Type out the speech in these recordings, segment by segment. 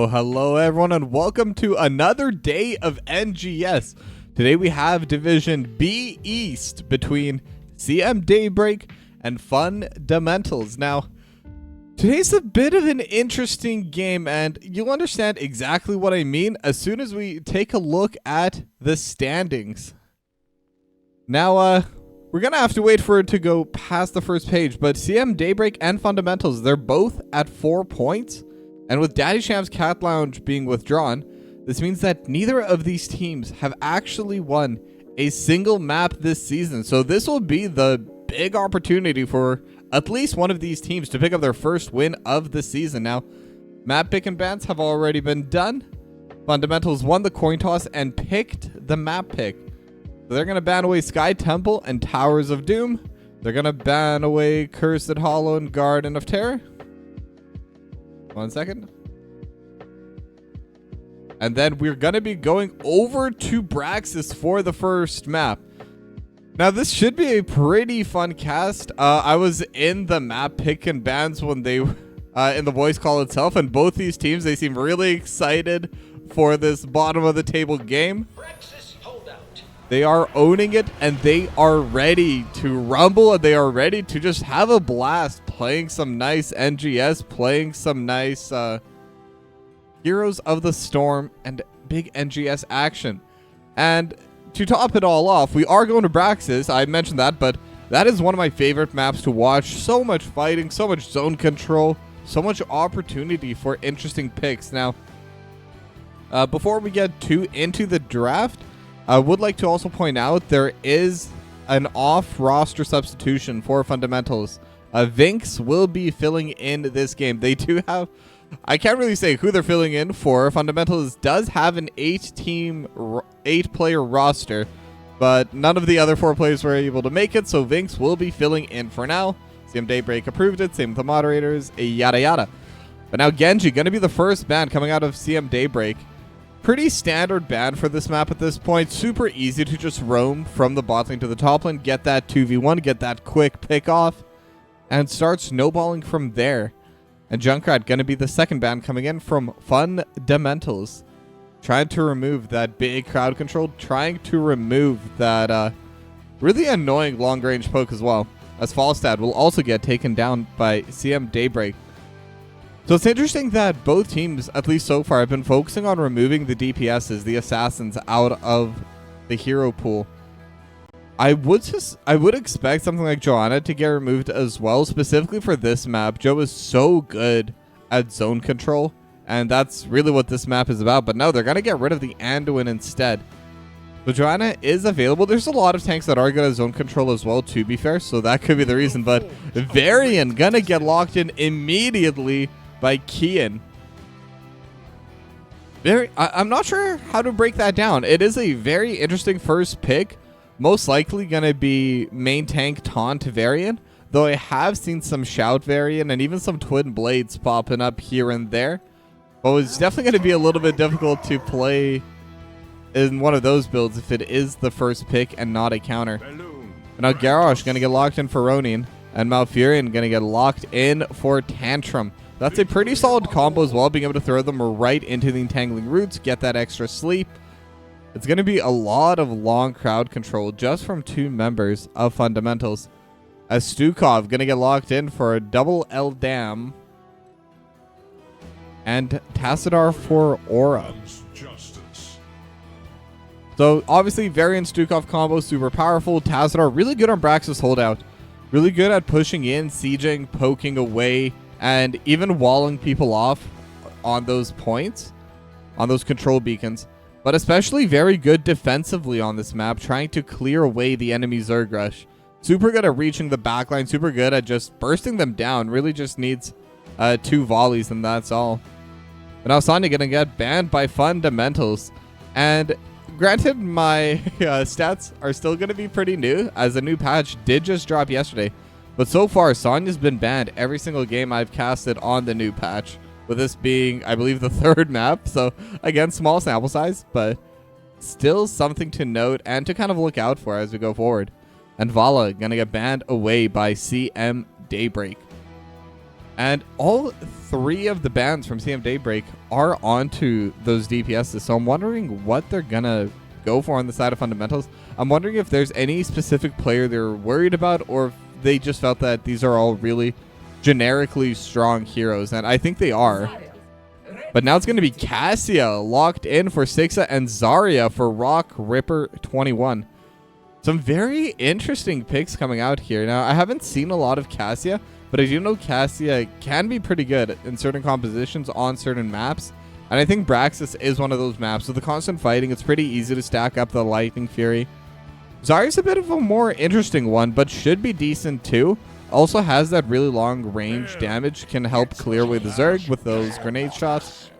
Hello everyone, and welcome to another day of NGS. Today we have Division B East between CM Daybreak and Fundamentals. Now, today's a bit of an interesting game, and you'll understand exactly what I mean as soon as we take a look at the standings. Now, we're gonna have to wait for it to go past the first page, but CM Daybreak and Fundamentals, they're both at 4 points. And with Daddy Sham's Cat Lounge being withdrawn, this means that neither of these teams have actually won a single map this season. So this will be the big opportunity for at least one of these teams to pick up their first win of the season. Now, map pick and bans have already been done. Fundamentals won the coin toss and picked the map pick. So they're going to ban away Sky Temple and Towers of Doom. They're going to ban away Cursed Hollow and Garden of Terror. 1 second. And then we're going to be going over to Braxis for the first map. Now, this should be a pretty fun cast. I was in the map pick and bans when they in the voice call itself, and both these teams, they seem really excited for this bottom of the table game. They are owning it, and they are ready to rumble, and they are ready to just have a blast playing some nice NGS, playing some nice Heroes of the Storm and big NGS action. And to top it all off, we are going to Braxis. I mentioned that, but that is one of my favorite maps to watch. So much fighting, so much zone control, so much opportunity for interesting picks. Now, before we get too into the draft, I would like to also point out there is an off-roster substitution for Fundamentals. Vinx will be filling in this game. They do have, I can't really say who they're filling in for. Fundamentals does have an 8-player roster, but none of the other 4 players were able to make it, so Vinx will be filling in for now. CM Daybreak approved it, same with the moderators, yada yada. But now Genji, going to be the first ban coming out of CM Daybreak. Pretty standard ban for this map at this point. Super easy to just roam from the bot lane to the top lane, get that 2v1, get that quick pick off, and start snowballing from there. And Junkrat going to be the second ban coming in from Fundamentals. Trying to remove that big crowd control, trying to remove that really annoying long range poke as well. As Falstad will also get taken down by CM Daybreak. So it's interesting that both teams, at least so far, have been focusing on removing the DPSs, the assassins, out of the hero pool. I would expect something like Joanna to get removed as well, specifically for this map. Jo is so good at zone control, and that's really what this map is about. But no, they're going to get rid of the Anduin instead. So Joanna is available. There's a lot of tanks that are good at zone control as well, to be fair, so that could be the reason. But Varian going to get locked in immediately by Kian. I'm not sure how to break that down. It is a very interesting first pick. Most likely going to be main tank Taunt Varian, though I have seen some Shout Varian and even some Twin Blades popping up here and there. But it's definitely going to be a little bit difficult to play in one of those builds if it is the first pick and not a counter. And now Garrosh going to get locked in for Ronin, and Malfurion going to get locked in for Tantrum. That's a pretty solid combo as well, being able to throw them right into the entangling roots, get that extra sleep. It's going to be a lot of long crowd control just from 2 members of Fundamentals. As Stukov going to get locked in for a double Eldam. And Tassadar for Aura. So obviously Varian Stukov combo super powerful. Tassadar really good on Braxis holdout. Really good at pushing in, sieging, poking away, and even walling people off on those points, on those control beacons. But especially very good defensively on this map, trying to clear away the enemy Zerg Rush. Super good at reaching the backline, super good at just bursting them down. Really just needs 2 volleys and that's all. But now Sonya gonna get banned by Fundamentals. And granted, my stats are still gonna be pretty new, as a new patch did just drop yesterday. But so far, Sonya's been banned every single game I've casted on the new patch. With this being, I believe, the 3rd map. So, again, small sample size, but still something to note and to kind of look out for as we go forward. And Vala going to get banned away by CM Daybreak. And all three of the bans from CM Daybreak are onto those DPSs. So I'm wondering what they're going to go for on the side of fundamentals. I'm wondering if there's any specific player they're worried about, or if they just felt that these are all really generically strong heroes. And I think they are. But now it's going to be Cassia locked in for Sixa and Zarya for Rock Ripper 21. Some very interesting picks coming out here. Now, I haven't seen a lot of Cassia, but I do know Cassia can be pretty good in certain compositions on certain maps. And I think Braxis is one of those maps. With the constant fighting, it's pretty easy to stack up the Lightning Fury. Zarya's a bit of a more interesting one, but should be decent too. Also has that really long range damage, can help clear away the Zerg with those grenade shots.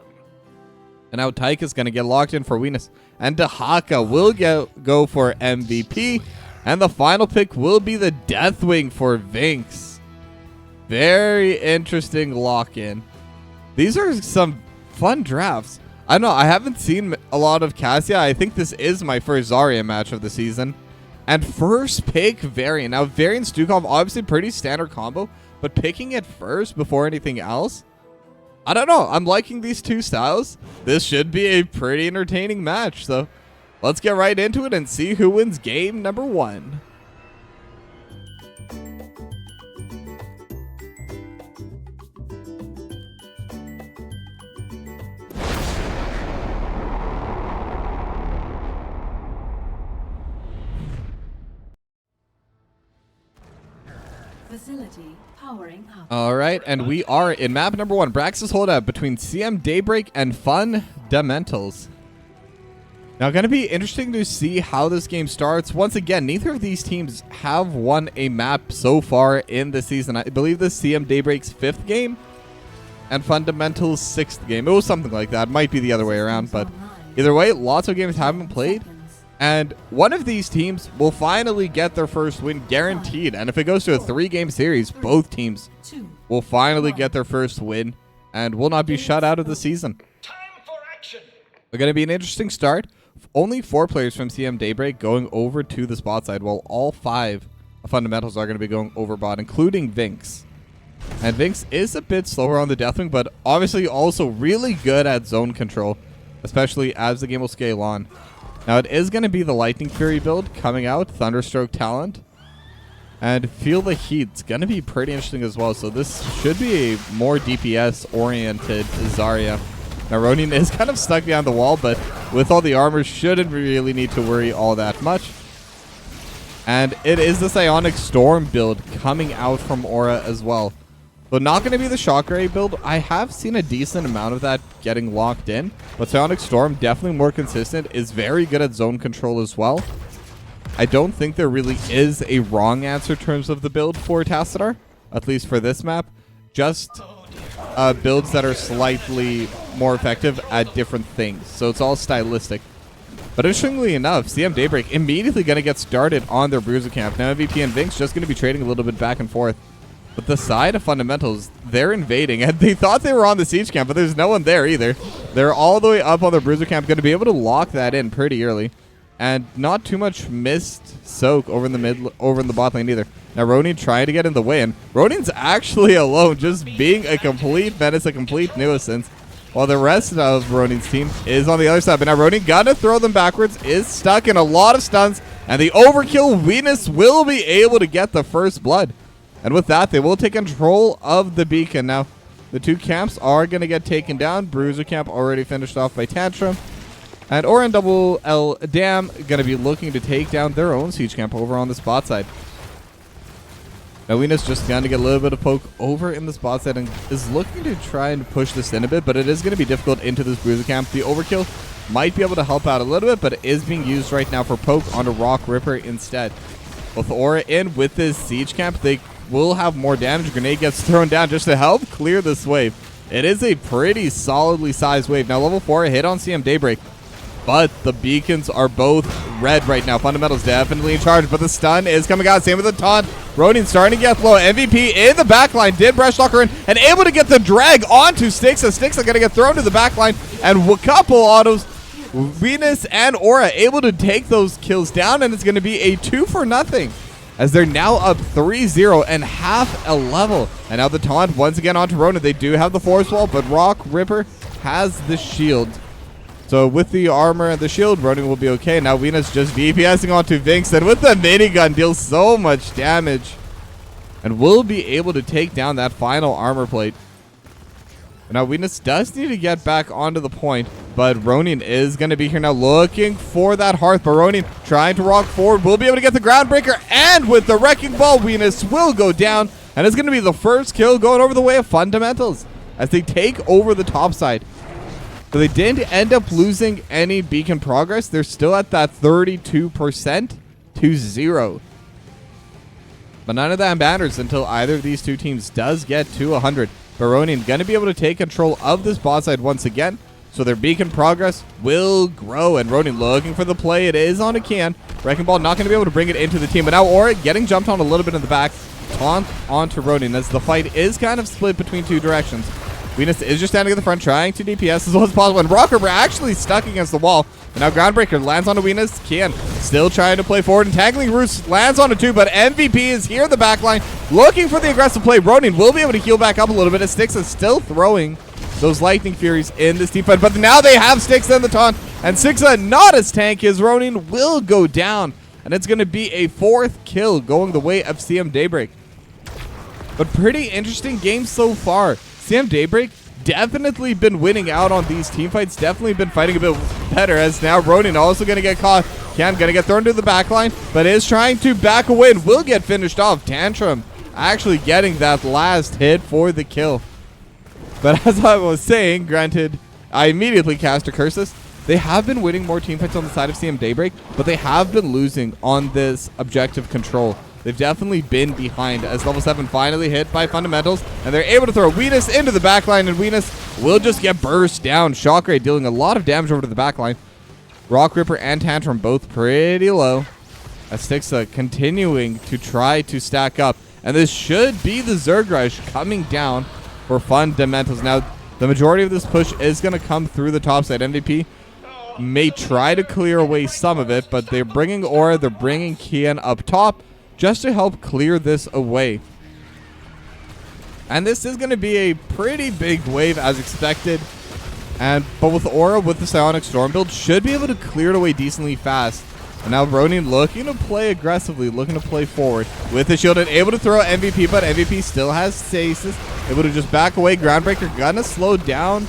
And now Tyke is going to get locked in for Venus. And Dahaka will go for MVP. And the final pick will be the Deathwing for Vinx. Very interesting lock-in. These are some fun drafts. I don't know. I haven't seen a lot of Cassia. I think this is my first Zarya match of the season. And first pick Varian. Now, Varian Stukov, obviously pretty standard combo. But picking it first before anything else, I don't know. I'm liking these two styles. This should be a pretty entertaining match. So let's get right into it and see who wins game number 1. Facility powering up. All right, and we are in map number 1. Braxis holdout between CM Daybreak and Fundamentals. Now, going to be interesting to see how this game starts. Once again, neither of these teams have won a map so far in the season. I believe this is CM Daybreak's 5th game and Fundamentals' 6th game. It was something like that. Might be the other way around, but either way, lots of games haven't played. And one of these teams will finally get their first win guaranteed. And if it goes to a 3-game series, both teams will finally get their first win and will not be shut out of the season. It's going to be an interesting start. Only 4 players from CM Daybreak going over to the spot side, while all 5 fundamentals are going to be going over bot, including Vinx. And Vinx is a bit slower on the Deathwing, but obviously also really good at zone control, especially as the game will scale on. Now, it is going to be the Lightning Fury build coming out, Thunderstroke talent. And Feel the Heat. It's going to be pretty interesting as well. So this should be a more DPS-oriented Zarya. Now, Ronin is kind of stuck behind the wall, but with all the armor, shouldn't really need to worry all that much. And it is the Psionic Storm build coming out from Aura as well. So not going to be the Shock Ray build. I have seen a decent amount of that getting locked in, but Psionic Storm, definitely more consistent, is very good at zone control as well. I don't think there really is a wrong answer in terms of the build for Tassadar, at least for this map. Just builds that are slightly more effective at different things. So it's all stylistic. But interestingly enough, CM Daybreak immediately going to get started on their Bruiser camp. Now MVP and Vinx just going to be trading a little bit back and forth. But the side of Fundamentals, they're invading, and they thought they were on the siege camp, but there's no one there either. They're all the way up on the Bruiser camp, going to be able to lock that in pretty early. And not too much missed soak over in the bot lane either. Now Ronin trying to get in the way, and Ronin's actually alone, just being a complete menace, a complete nuisance, while the rest of Ronin's team is on the other side. But now Ronin got to throw them backwards, is stuck in a lot of stuns, and the overkill Venus will be able to get the first blood. And with that, they will take control of the beacon. Now, the 2 camps are going to get taken down. Bruiser camp already finished off by Tantrum. And Oran Double L Dam going to be looking to take down their own siege camp over on the spot side. Now, Venus just going to get a little bit of poke over in the spot side and is looking to try and push this in a bit, but it is going to be difficult into this Bruiser camp. The overkill might be able to help out a little bit, but it is being used right now for poke onto Rock Ripper instead. With Aura in with this siege camp, they will have more damage. Grenade gets thrown down just to help clear this wave. It is a pretty solidly sized wave. Now level 4 hit on CM Daybreak, but the beacons are both red right now. Fundamentals definitely in charge, but the stun is coming out. Same with the taunt. Ronin starting to get low. MVP in the backline, did brush lock her in, and able to get the drag onto Styx. Styx are going to get thrown to the backline, and a couple autos. Venus and Aura able to take those kills down, and it's going to be a 2-for-0 as they're now up 3-0 and half a level. And now the taunt once again onto Ronin. They do have the force wall, but Rock Ripper has the shield. So with the armor and the shield, Ronin will be okay. Now Venus just DPSing onto Vinx, and with the minigun deals so much damage. And will be able to take down that final armor plate. Now Venus does need to get back onto the point, but Ronin is going to be here now looking for that hearth. But Ronin trying to rock forward, will be able to get the groundbreaker, and with the wrecking ball, Venus will go down, and it's going to be the first kill going over the way of Fundamentals as they take over the top side. So they didn't end up losing any beacon progress. They're still at that 32% to 0. But none of that matters until either of these two teams does get to 100. But Ronin going to be able to take control of this bot side once again. So their beacon progress will grow. And Ronin looking for the play. It is on a can. Wrecking Ball not going to be able to bring it into the team. But now Aura getting jumped on a little bit in the back. Taunt onto Ronin as the fight is kind of split between two directions. Venus is just standing at the front trying to DPS as well as possible. And Rock Ripper actually stuck against the wall. And now Groundbreaker lands onto Venus. Kian still trying to play forward. Entangling Roost lands onto 2, but MVP is here in the back line looking for the aggressive play. Ronin will be able to heal back up a little bit as Styx is still throwing those Lightning Furies in this team fight. But now they have Styx in the taunt. And Sixa not as tanky as Ronin will go down. And it's going to be a 4th kill going the way of CM Daybreak. But pretty interesting game so far. CM Daybreak definitely been winning out on these team fights. Definitely been fighting a bit better as now Ronin also going to get caught. Kian going to get thrown to the back line, but is trying to back away and will get finished off. Tantrum actually getting that last hit for the kill. But as I was saying, granted, I immediately cast a Curses. They have been winning more team fights on the side of CM Daybreak, but they have been losing on this objective control. They've definitely been behind as level 7 finally hit by Fundamentals, and they're able to throw Venus into the backline, and Venus will just get burst down. Shockray dealing a lot of damage over to the backline. Rock Ripper and Tantrum both pretty low. As Stixa continuing to try to stack up, and this should be the Zerg Rush coming down for Fundamentals. Now, the majority of this push is going to come through the top side. MVP may try to clear away some of it, but they're bringing Aura, they're bringing Kian up top, just to help clear this away. And this is going to be a pretty big wave as expected. But with Aura, with the Psionic Storm build, should be able to clear it away decently fast. And now Ronin looking to play aggressively, looking to play forward with the shield and able to throw MVP, but MVP still has stasis. Able to just back away. Groundbreaker gonna slow down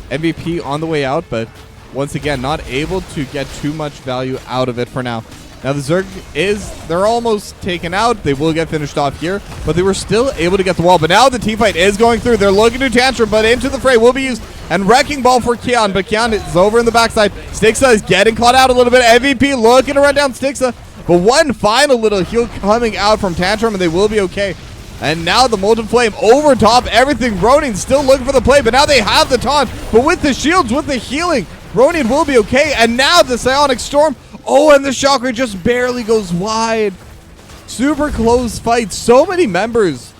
MVP on the way out, but once again, not able to get too much value out of it for now. Now the Zerg they're almost taken out. They will get finished off here, but they were still able to get the wall. But now the team fight is going through. They're looking to Tantrum, but into the fray will be used. And Wrecking Ball for Kian, but Kian is over in the backside. Stixa is getting caught out a little bit. MVP looking to run down Stixa, but one final little heal coming out from Tantrum, and they will be okay. And now the Molten Flame over top everything. Ronin still looking for the play, but now they have the taunt. But with the shields, with the healing, Ronin will be okay. And now the Psionic Storm. Oh, and the Shocker just barely goes wide. Super close fight. So many members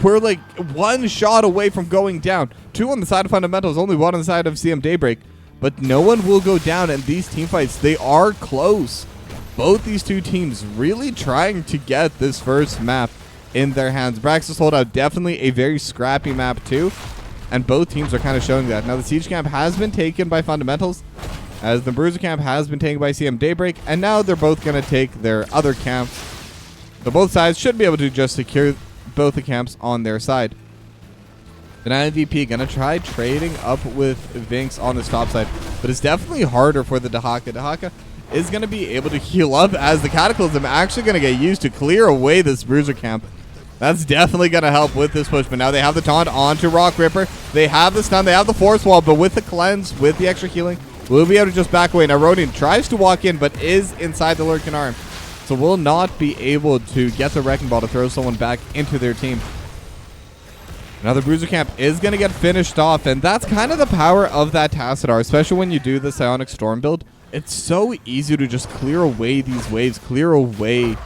were like one shot away from going down. 2 on the side of Fundamentals, only 1 on the side of CM Daybreak. But no one will go down, and these team fights, they are close. Both these two teams really trying to get this first map in their hands. Braxis Holdout, definitely a very scrappy map too. And both teams are kind of showing that. Now the Siege Camp has been taken by Fundamentals, as the Bruiser Camp has been taken by CM Daybreak, and now they're both going to take their other camps. So both sides should be able to just secure both the camps on their side. The MVP going to try trading up with Vinx on this top side, but it's definitely harder for the Dahaka. Dahaka is going to be able to heal up as the Cataclysm actually going to get used to clear away this Bruiser Camp. That's definitely going to help with this push, but now they have the taunt onto Rock Ripper. They have the stun, they have the Force Wall, but with the cleanse, with the extra healing, we'll be able to just back away. Now Ronin tries to walk in, but is inside the Lurking Arm, so will not be able to get the Wrecking Ball to throw someone back into their team. Now the Bruiser Camp is going to get finished off, and that's kind of the power of that Tassadar, especially when you do the Psionic Storm build. It's so easy to just clear away these waves, clear away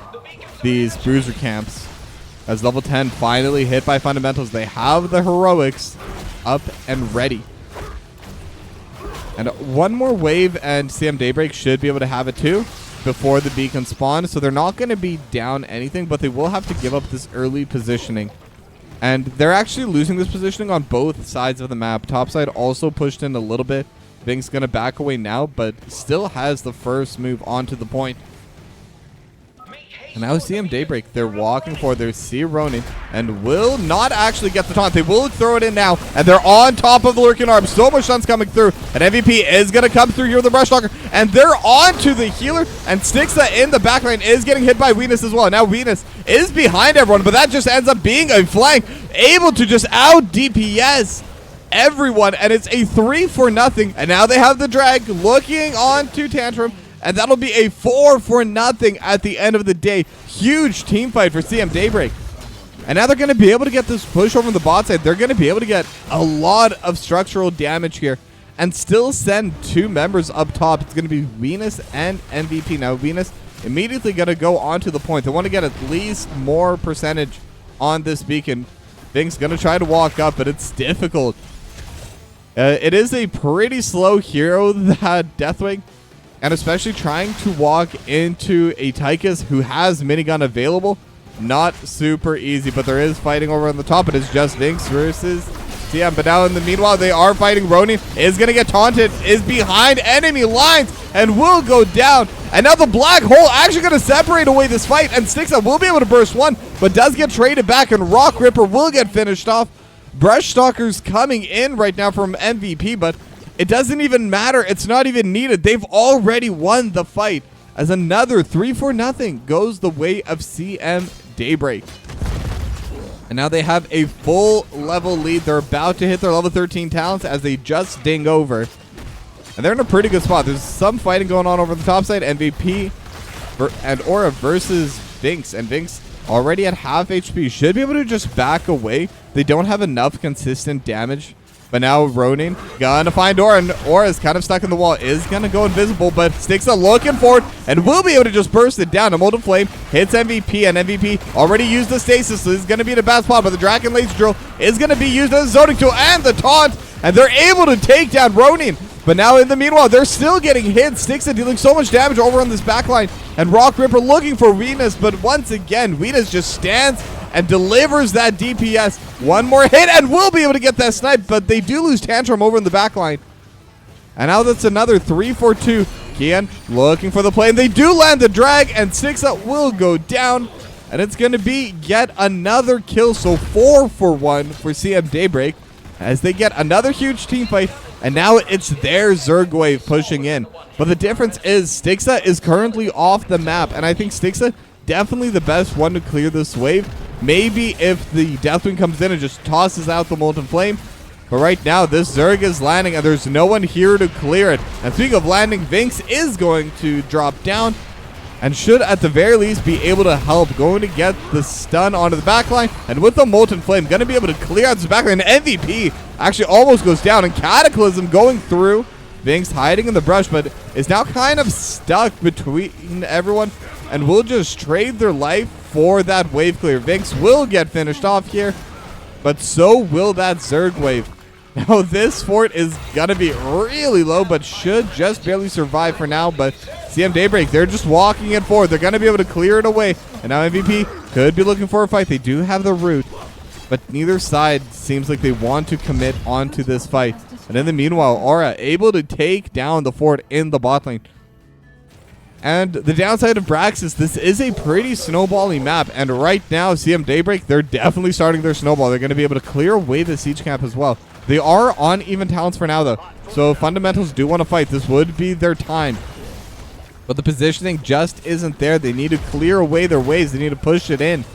these Bruiser Camps. As level 10 finally hit by Fundamentals, they have the Heroics up and ready. And one more wave and CM Daybreak should be able to have it too. before the beacon spawn, so they're not going to be down anything, but they will have to give up this early positioning. And they're actually losing this positioning on both sides of the map. Top side also pushed in a little bit. Bing's going to back away now, but still has the first move onto the point. And now CM Daybreak, they're walking for their C Ronin and will not actually get the taunt. They will throw it in now, and they're on top of the lurking orb. So much sun's coming through, and MVP is going to come through here with the Brush Stalker, and they're on to the healer, and Stixa in the backline is getting hit by Venus as well. Now Venus is behind everyone, but that just ends up being a flank, able to just out DPS everyone, and it's a 3-0, and now they have the drag looking on to Tantrum. And that'll be a 4-0 at the end of the day. Huge team fight for CM Daybreak. And now they're going to be able to get this push over on the bot side. They're going to be able to get a lot of structural damage here and still send 2 members up top. It's going to be Venus and MVP. Now, Venus immediately going to go onto the point. They want to get at least more percentage on this beacon. Bing's going to try to walk up, but it's difficult. It is a pretty slow hero, that Deathwing. And especially trying to walk into a Tychus who has minigun available, not super easy. But there is fighting over on the top. It is just Vinx versus CM. But now in the meanwhile, they are fighting. Ronin is going to get taunted, is behind enemy lines, and will go down. And now the black hole actually going to separate away this fight. And Stixa will be able to burst one, but does get traded back. And Rock Ripper will get finished off. Brush Stalkers coming in right now from MVP, but it doesn't even matter. It's not even needed. They've already won the fight as another 3-0 goes the way of CM Daybreak. And now they have a full level lead. They're about to hit their level 13 talents as they just ding over. And they're in a pretty good spot. There's some fighting going on over the top side. MVP and Aura versus Vinx. And Vinx already at half HP. Should be able to just back away. They don't have enough consistent damage. But now Ronin gonna find Aura, and Aura is kind of stuck in the wall. Is gonna go invisible, but Stixa looking forward and will be able to just burst it down. A Molten Flame hits MVP, and MVP already used the stasis, so this is gonna be in a bad spot. But the Dragon Laser Drill is gonna be used as a zoning tool and the taunt, and they're able to take down Ronin. But now in the meanwhile, they're still getting hit. Stixa dealing so much damage over on this backline, and Rock Ripper looking for Venus, but once again, Venus just stands and delivers that DPS. One more hit and will be able to get that snipe, but they do lose Tantrum over in the backline. And now that's another 3-4-2. Kian looking for the play, and they do land the drag, and Stixa will go down. And it's going to be yet another kill, so 4-1 for CM Daybreak as they get another huge team fight. And now it's their Zerg wave pushing in. But the difference is Stixa is currently off the map, and I think Stixa definitely the best one to clear this wave. Maybe if the Deathwing comes in and just tosses out the Molten Flame. But right now, this Zerg is landing, and there's no one here to clear it. And speaking of landing, Vinx is going to drop down and should at the very least be able to help. Going to get the stun onto the backline, and with the Molten Flame, going to be able to clear out this backline. MVP actually almost goes down, and Cataclysm going through. Vinx hiding in the brush, but is now kind of stuck between everyone and will just trade their life for that wave clear. Vinx will get finished off here, but so will that Zerg wave. Now this fort is gonna be really low, but should just barely survive for now. But CM Daybreak, they're just walking it forward. They're gonna be able to clear it away. And now MVP could be looking for a fight. They do have the root, but neither side seems like they want to commit onto this fight. And in the meanwhile, Aura able to take down the fort in the bot lane. And the downside of Brax is this is a pretty snowbally map. And right now, CM Daybreak, they're definitely starting their snowball. They're going to be able to clear away the siege camp as well. They are on even talents for now, though. So if Fundamentals do want to fight, this would be their time. But the positioning just isn't there. They need to clear away their waves. They need to push it in.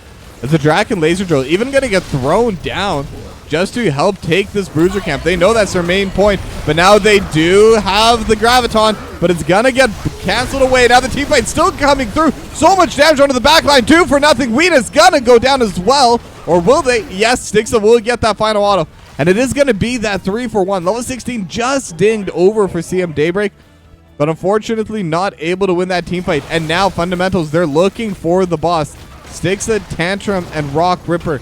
As the Dragon Laser Drill even going to get thrown down just to help take this Bruiser camp. They know that's their main point, but now they do have the Graviton, but it's gonna get canceled away. Now the team fight's still coming through. So much damage onto the backline. 2-0. Weena's gonna go down as well, or will they? Yes, Stixa will get that final auto, and it is gonna be that 3-1. Level 16 just dinged over for CM Daybreak, but unfortunately not able to win that team fight. And now Fundamentals, they're looking for the boss. Stixa, Tantrum, and Rock Ripper.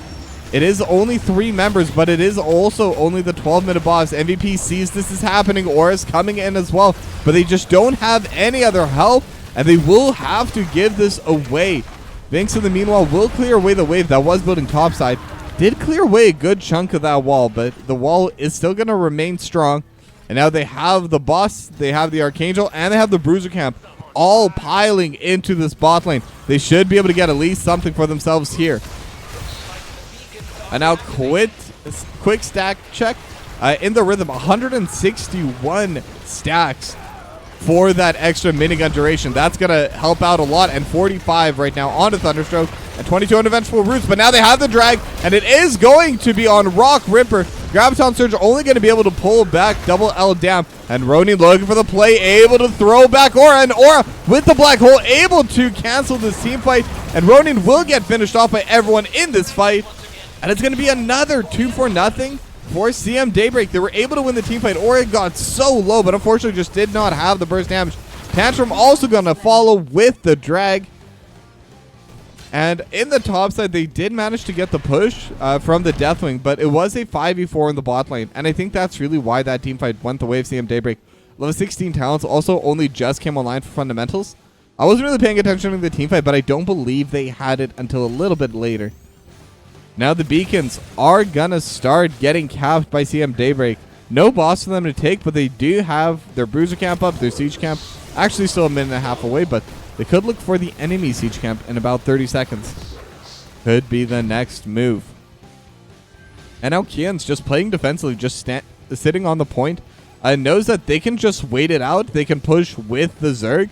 It is only 3 members, but it is also only the 12-minute boss. MVP sees this is happening. Aura's coming in as well, but they just don't have any other help. and they will have to give this away. Vinx, in the meanwhile, will clear away the wave that was building topside. Did clear away a good chunk of that wall, but the wall is still going to remain strong. And now they have the boss, they have the Archangel, and they have the Bruiser Camp all piling into this bot lane. They should be able to get at least something for themselves here. And now quick stack check. In the rhythm, 161 stacks for that extra minigun duration. That's going to help out a lot. And 45 right now onto Thunderstroke and 22 on Vengeful Roots. But now they have the drag, and it is going to be on Rock Ripper. Graviton Surge only going to be able to pull back double L down. And Ronin looking for the play, able to throw back Aura. And Aura with the black hole, able to cancel this team fight. And Ronin will get finished off by everyone in this fight. And it's going to be another 2-0 for CM Daybreak. They were able to win the team fight. Aura got so low, but unfortunately just did not have the burst damage. Tantrum also going to follow with the drag. And in the top side, they did manage to get the push from the Deathwing, but it was a 5v4 in the bot lane. And I think that's really why that team fight went the way of CM Daybreak. Level 16 talents also only just came online for fundamentals. I wasn't really paying attention to the team fight, but I don't believe they had it until a little bit later. Now the beacons are gonna start getting capped by CM Daybreak. No boss for them to take, but they do have their Bruiser Camp up, their Siege Camp. Actually still a minute and a half away, but they could look for the enemy Siege Camp in about 30 seconds. Could be the next move. And now Kian's just playing defensively, just sitting on the point. Knows that they can just wait it out. They can push with the Zerg.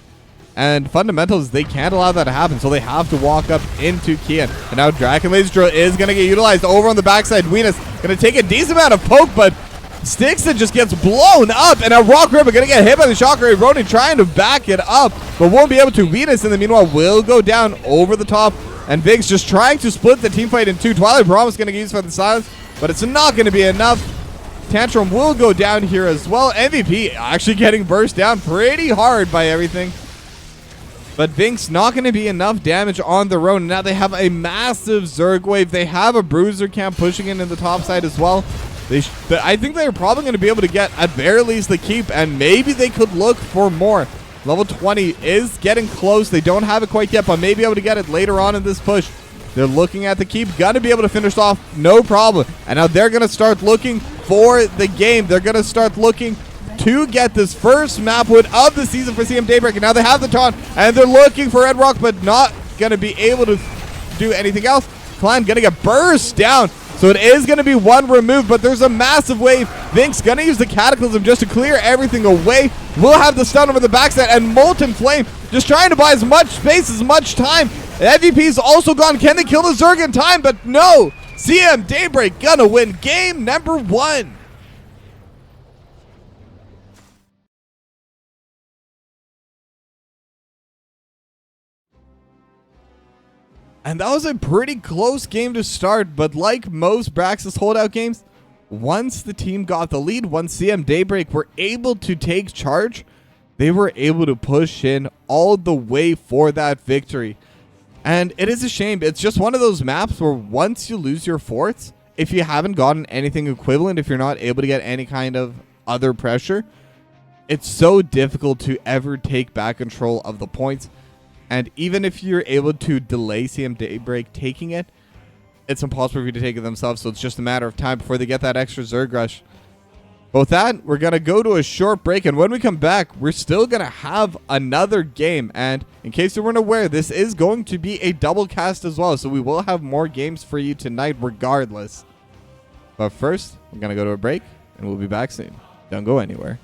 And fundamentals, they can't allow that to happen, so they have to walk up into Kian. And now Draken Laser Drill is going to get utilized over on the backside. Venus going to take a decent amount of poke, but Stixon just gets blown up. And now Rock Ripper going to get hit by the Shockwave. Ronin trying to back it up, but won't be able to. Venus, in the meanwhile, will go down over the top. And Viggs just trying to split the team fight in two. Twilight Promise going to use for the silence, but it's not going to be enough. Tantrum will go down here as well. MVP actually getting burst down pretty hard by everything. But Vinx not going to be enough damage on their own. Now they have a massive Zerg wave. They have a Bruiser Camp pushing in the top side as well. I think they're probably going to be able to get at very least the keep, and maybe they could look for more. Level 20 is getting close. They don't have it quite yet, but may be able to get it later on in this push. They're looking at the keep. Going to be able to finish off, no problem. And now they're going to start looking for the game. They're going to start looking to get this first map win of the season for CM Daybreak. And now they have the taunt, and they're looking for Red Rock, but not going to be able to do anything else. Clan going to get burst down. So it is going to be one remove, but there's a massive wave. Vinx going to use the Cataclysm just to clear everything away. We'll have the stun over the backside, and Molten Flame just trying to buy as much space, as much time. MVP's also gone. Can they kill the Zerg in time? But no. CM Daybreak gonna win game number 1. And that was a pretty close game to start, but like most Braxis holdout games, once the team got the lead, once CM Daybreak were able to take charge, they were able to push in all the way for that victory. And it is a shame. It's just one of those maps where once you lose your forts, if you haven't gotten anything equivalent, if you're not able to get any kind of other pressure, it's so difficult to ever take back control of the points. And even if you're able to delay CM Daybreak taking it, it's impossible for you to take it themselves. So it's just a matter of time before they get that extra Zerg rush. But with that, we're going to go to a short break. And when we come back, we're still going to have another game. And in case you weren't aware, this is going to be a double cast as well. So we will have more games for you tonight regardless. But first, we're going to go to a break, and we'll be back soon. Don't go anywhere.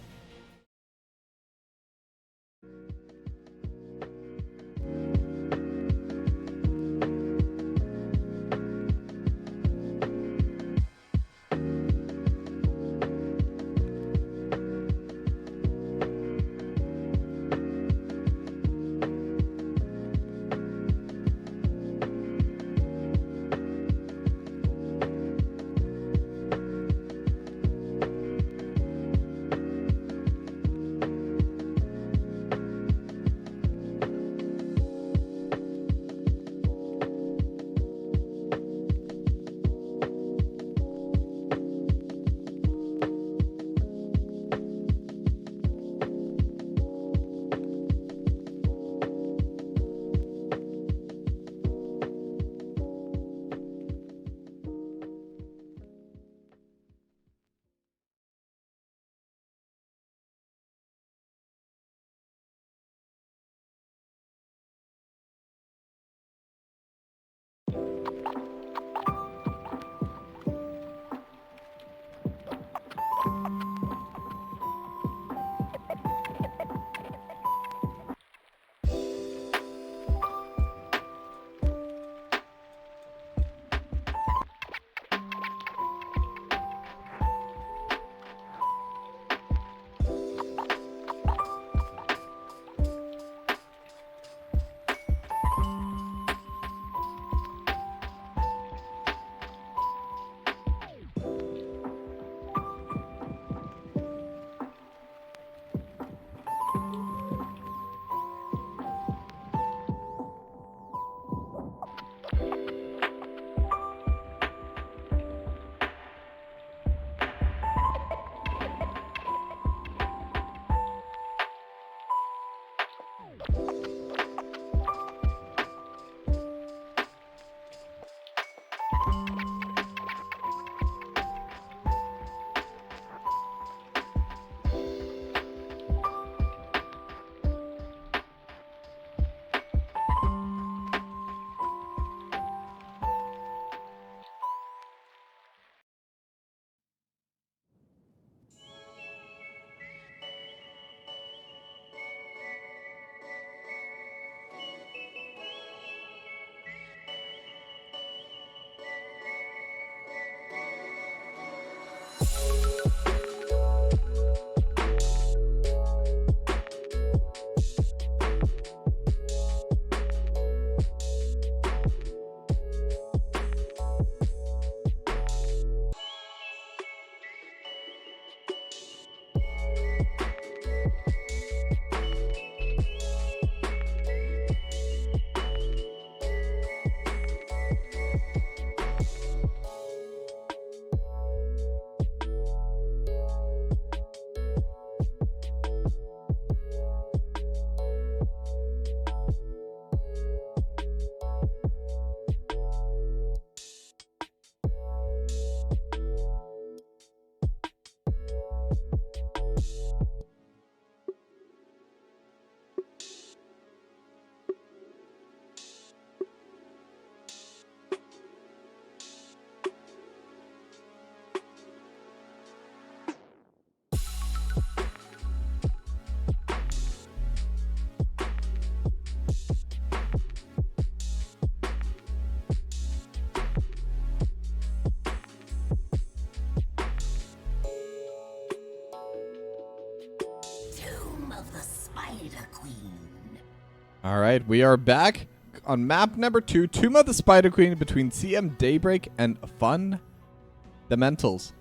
All right, we are back on map number 2, Tomb of the Spider Queen, between CM Daybreak and Fundamentals.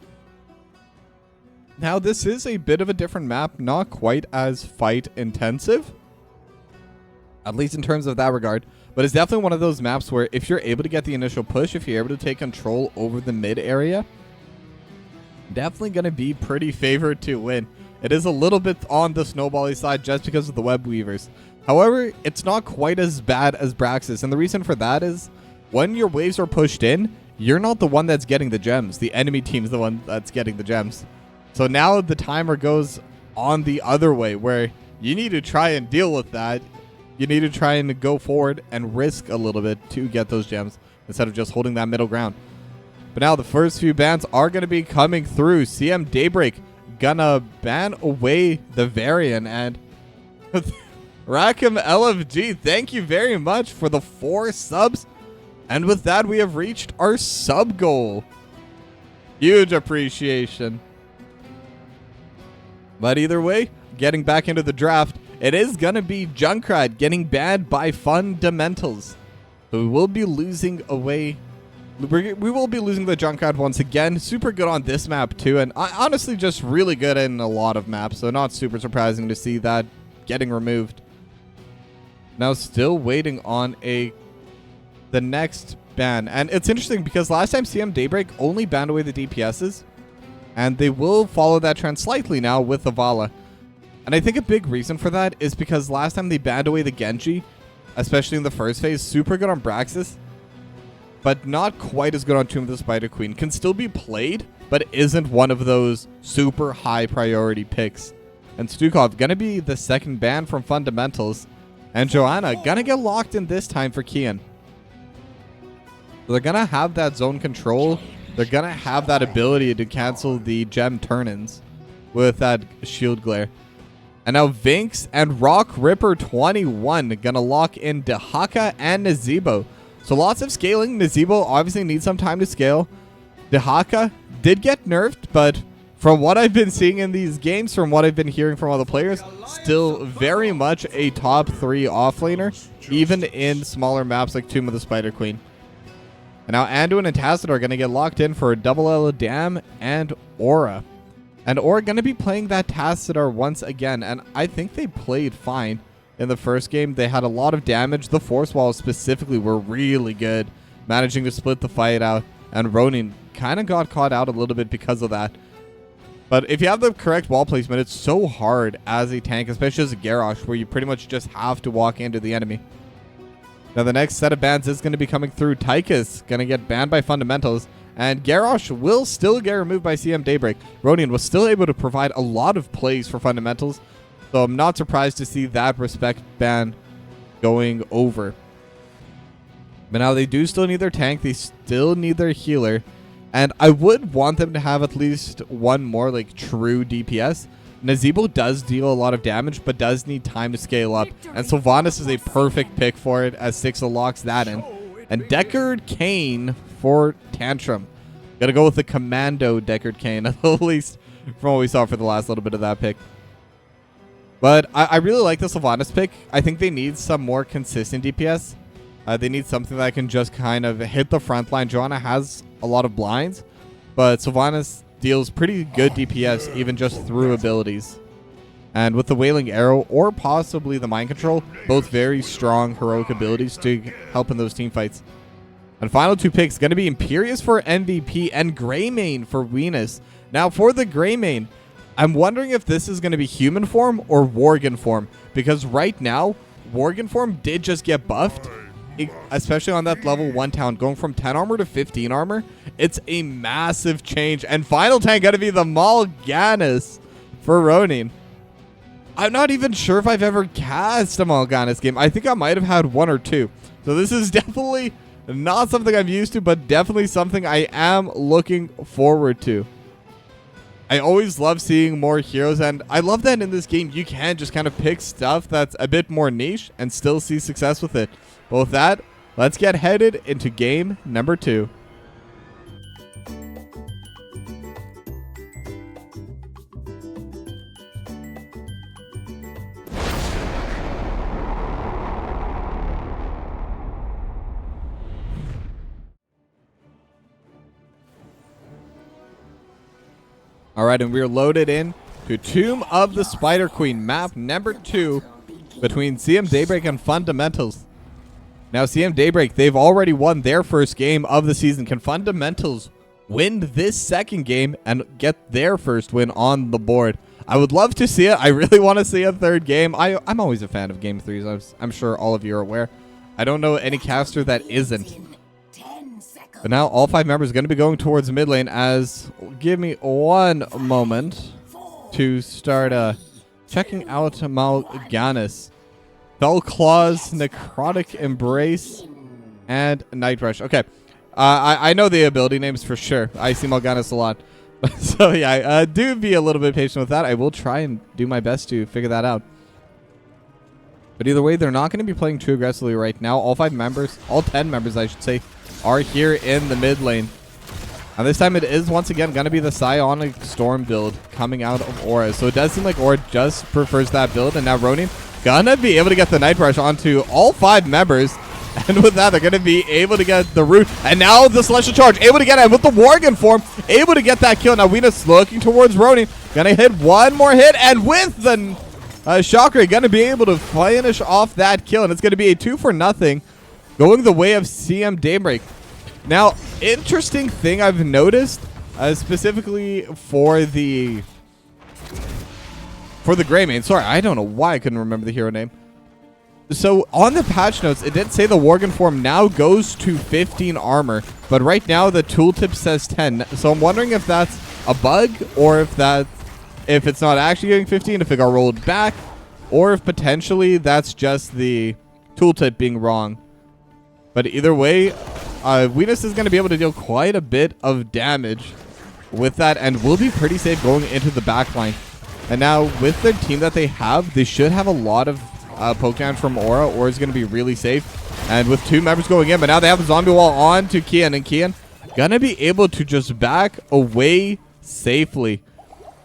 Now, this is a bit of a different map, not quite as fight intensive, at least in terms of that regard, but it's definitely one of those maps where if you're able to get the initial push, if you're able to take control over the mid area, definitely going to be pretty favored to win. It is a little bit on the snowbally side just because of the web weavers. However, it's not quite as bad as Braxis, and the reason for that is when your waves are pushed in, you're not the one that's getting the gems. The enemy team's the one that's getting the gems. So now the timer goes on the other way, where you need to try and deal with that. You need to try and go forward and risk a little bit to get those gems instead of just holding that middle ground. But now the first few bans are going to be coming through. CM Daybreak gonna ban away the Varian, and Rackham LFG, thank you very much for the 4 subs. And with that, we have reached our sub goal. Huge appreciation. But either way, getting back into the draft, it is going to be Junkrat getting banned by Fundamentals. So we will be losing away. We will be losing the Junkrat once again. Super good on this map too. And honestly, just really good in a lot of maps. So not super surprising to see that getting removed. Now still waiting on the next ban. And it's interesting because last time CM Daybreak only banned away the DPSs. And they will follow that trend slightly now with the Vala. And I think a big reason for that is because last time they banned away the Genji, especially in the first phase, super good on Braxis, but not quite as good on Tomb of the Spider Queen. Can still be played, but isn't one of those super high priority picks. And Stukov gonna be the second ban from Fundamentals. And Joanna gonna get locked in this time for Kian. They're going to have that zone control. They're going to have that ability to cancel the gem turn-ins with that shield glare. And now Vinx and Rock Ripper 21 going to lock in Dehaka and Nazeebo. So lots of scaling. Nazeebo obviously needs some time to scale. Dehaka did get nerfed, but from what I've been seeing in these games, from what I've been hearing from other players, still very much a top 3 offlaner, even in smaller maps like Tomb of the Spider Queen. And now Anduin and Tacit are going to get locked in for Double L Dam and Aura. And Aura going to be playing that Tacitor once again, and I think they played fine in the first game. They had a lot of damage. The Force Walls specifically were really good, managing to split the fight out, and Ronin kind of got caught out a little bit because of that. But if you have the correct wall placement, it's so hard as a tank, especially as a Garrosh, where you pretty much just have to walk into the enemy. Now the next set of bans is going to be coming through. Tychus going to get banned by Fundamentals, and Garrosh will still get removed by CM Daybreak. Ronin was still able to provide a lot of plays for Fundamentals, so I'm not surprised to see that respect ban going over. But now they do still need their tank. They still need their healer. And I would want them to have at least one more like true DPS. Nazeebo does deal a lot of damage, but does need time to scale up. And Sylvanas is a perfect pick for it, as Sixa locks that in. And Deckard Cain for Tantrum. Gotta go with the Commando Deckard Cain, at least from what we saw for the last little bit of that pick. But I really like the Sylvanas pick. I think they need some more consistent DPS. They need something that can just kind of hit the front line. Joanna has a lot of blinds, but Sylvanas deals pretty good DPS even just through abilities. And with the Wailing Arrow or possibly the Mind Control, both very strong heroic abilities to help in those team fights. And final 2 picks going to be Imperius for MVP and Greymane for Venus. Now for the Greymane, I'm wondering if this is going to be human form or Worgen form, because right now Worgen form did just get buffed. Especially on that level 1 town, going from 10 armor to 15 armor. It's a massive change. And final tank got to be the Mal'Ganis for Ronin. I'm not even sure if I've ever cast a Mal'Ganis game. I think I might have had 1 or 2. So this is definitely not something I'm used to, but definitely something I am looking forward to. I always love seeing more heroes, and I love that in this game you can just kind of pick stuff that's a bit more niche and still see success with it. But with that, let's get headed into game number 2. Alright, and we're loaded in to Tomb of the Spider Queen, map number 2 between CM Daybreak and Fundamentals. Now, CM Daybreak, they've already won their first game of the season. Can Fundamentals win this second game and get their first win on the board? I would love to see it. I really want to see a third game. I'm always a fan of Game 3s. I'm sure all of you are aware. I don't know any caster that isn't. But now all 5 members are going to be going towards mid lane, as give me one moment to start checking out Mal'Ganis. Fell Claws, Necrotic Embrace, and Night Rush. Okay. I know the ability names for sure. I see Mal'Ganis a lot. So yeah, do be a little bit patient with that. I will try and do my best to figure that out. But either way, they're not going to be playing too aggressively right now. All 5 members, all 10 members I should say, are here in the mid lane. And this time it is once again going to be the Psionic Storm build coming out of Aura. So it does seem like Aura just prefers that build. And now Ronin gonna be able to get the Night Rush onto all 5 members. And with that, they're going to be able to get the root. And now the Celestial Charge, able to get it with the Worgen form, able to get that kill. Now Venus looking towards Ronin. Gonna hit one more hit, and with the Shocker, gonna be able to finish off that kill. And it's going to be a 2-for-0 going the way of CM Daybreak. Now, interesting thing I've noticed, specifically for the Greymane. Sorry, I don't know why I couldn't remember the hero name. So on the patch notes, it did say the Worgen form now goes to 15 armor, but right now the tooltip says 10. So I'm wondering if that's a bug, or if it's not actually getting 15, if it got rolled back, or if potentially that's just the tooltip being wrong. But either way, Venus is going to be able to deal quite a bit of damage with that and will be pretty safe going into the backline. And now with the team that they have, they should have a lot of poke damage from Aura. Aura is going to be really safe. And with 2 members going in, but now they have the zombie wall on to Kian, and Kian going to be able to just back away safely.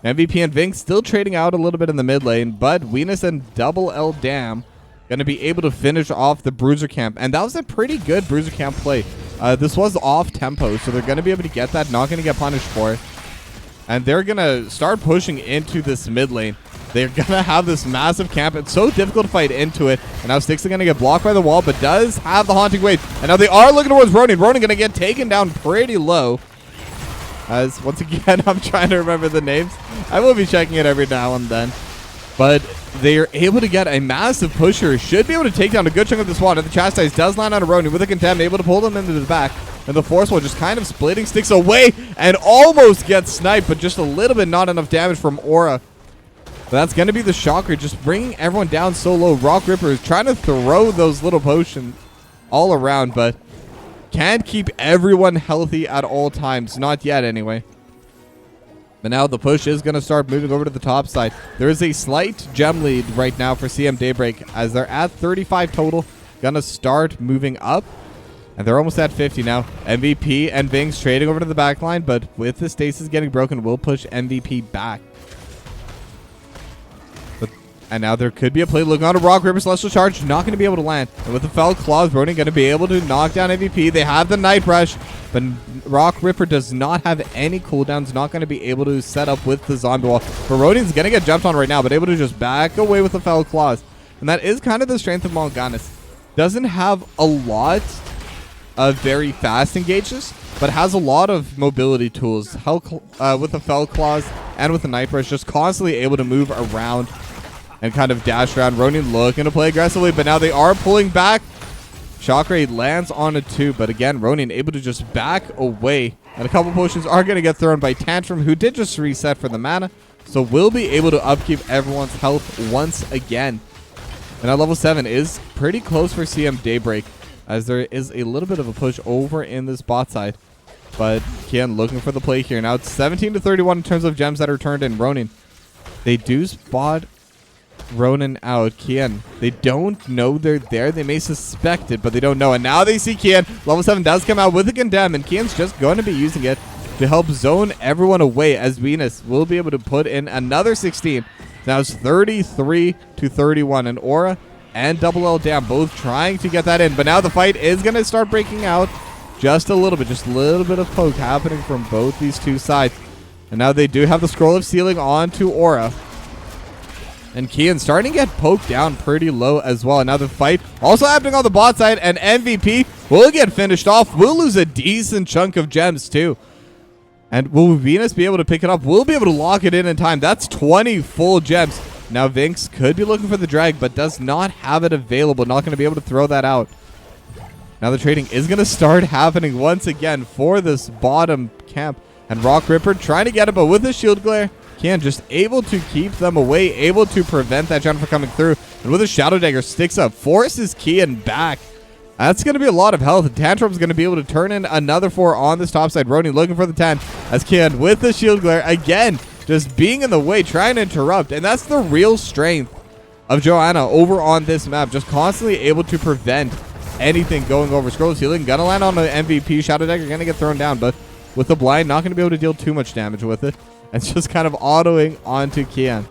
MVP and Vink still trading out a little bit in the mid lane, but Venus and Double L Dam going to be able to finish off the Bruiser camp. And that was a pretty good Bruiser camp play. This was off tempo, so they're going to be able to get that, not going to get punished for it. And they're going to start pushing into this mid lane. They're going to have this massive camp. It's so difficult to fight into it. And now Styx are going to get blocked by the wall, but does have the Haunting Wave. And now they are looking towards Ronin. Ronin going to get taken down pretty low. As once again, I'm trying to remember the names. I will be checking it every now and then. But they are able to get a massive pusher. Should be able to take down a good chunk of this wall. And the Chastise does land on a Ronin with a Contempt, able to pull them into the back. And the Force Wall just kind of splitting Styx away and almost gets sniped, but just a little bit, not enough damage from Aura. But that's going to be the Shocker, just bringing everyone down so low. Rock Ripper is trying to throw those little potions all around, but can't keep everyone healthy at all times. Not yet, anyway. But now the push is going to start moving over to the top side. There is a slight gem lead right now for CM Daybreak as they're at 35 total. Going to start moving up. And they're almost at 50 now. MVP and Vings trading over to the back line, but with the stasis getting broken, we'll push MVP back. And now there could be a play looking on a Rock Ripper Celestial Charge, not going to be able to land. And with the Fell Claws, Ronin going to be able to knock down MVP. They have the Night Rush, but Rock Ripper does not have any cooldowns, not going to be able to set up with the Zombie Wall. But Ronin's going to get jumped on right now, but able to just back away with the Fell Claws. And that is kind of the strength of Mal'Ganis. Doesn't have a lot of very fast engages, but has a lot of mobility tools. With the Fell Claws and with the Night Rush, just constantly able to move around and kind of dash around. Ronin looking to play aggressively, but now they are pulling back. Shock Raid lands on a 2, but again, Ronin able to just back away. And a couple potions are going to get thrown by Tantrum, who did just reset for the mana, so will be able to upkeep everyone's health once again. And at level 7 is pretty close for CM Daybreak, as there is a little bit of a push over in this bot side. But Kian looking for the play here. Now it's 17 to 31 in terms of gems that are turned in. Ronin, they do spot Ronin out. Kian, they don't know they're there. They may suspect it, but they don't know. And now they see Kian. Level 7 does come out with a Condemn, and Kian's just going to be using it to help zone everyone away, as Venus will be able to put in another 16. Now it's 33 to 31, and Aura and Double L Dam both trying to get that in. But now the fight is going to start breaking out just a little bit. Just a little bit of poke happening from both these two sides. And now they do have the Scroll of Sealing onto Aura. And Kian starting to get poked down pretty low as well. Another fight also happening on the bot side, and MVP will get finished off. We'll lose a decent chunk of gems too. And will Venus be able to pick it up? We'll be able to lock it in time. That's 20 full gems. Now Vinx could be looking for the drag, but does not have it available. Not going to be able to throw that out. Now the trading is going to start happening once again for this bottom camp. And Rock Ripper trying to get it, but with the shield glare, Kian just able to keep them away, able to prevent that Jennifer coming through. And with a Shadow Dagger, sticks up, forces Kian back. That's going to be a lot of health. Tantrum's going to be able to turn in another 4 on this top side. Ronin looking for the 10 as Kian with the shield glare again, just being in the way, trying to interrupt. And that's the real strength of Joanna over on this map, just constantly able to prevent anything going over. Scroll of Healing, gonna land on the MVP. Shadow Dagger gonna get thrown down, but with the blind, not gonna be able to deal too much damage with it. It's just kind of autoing onto Kian.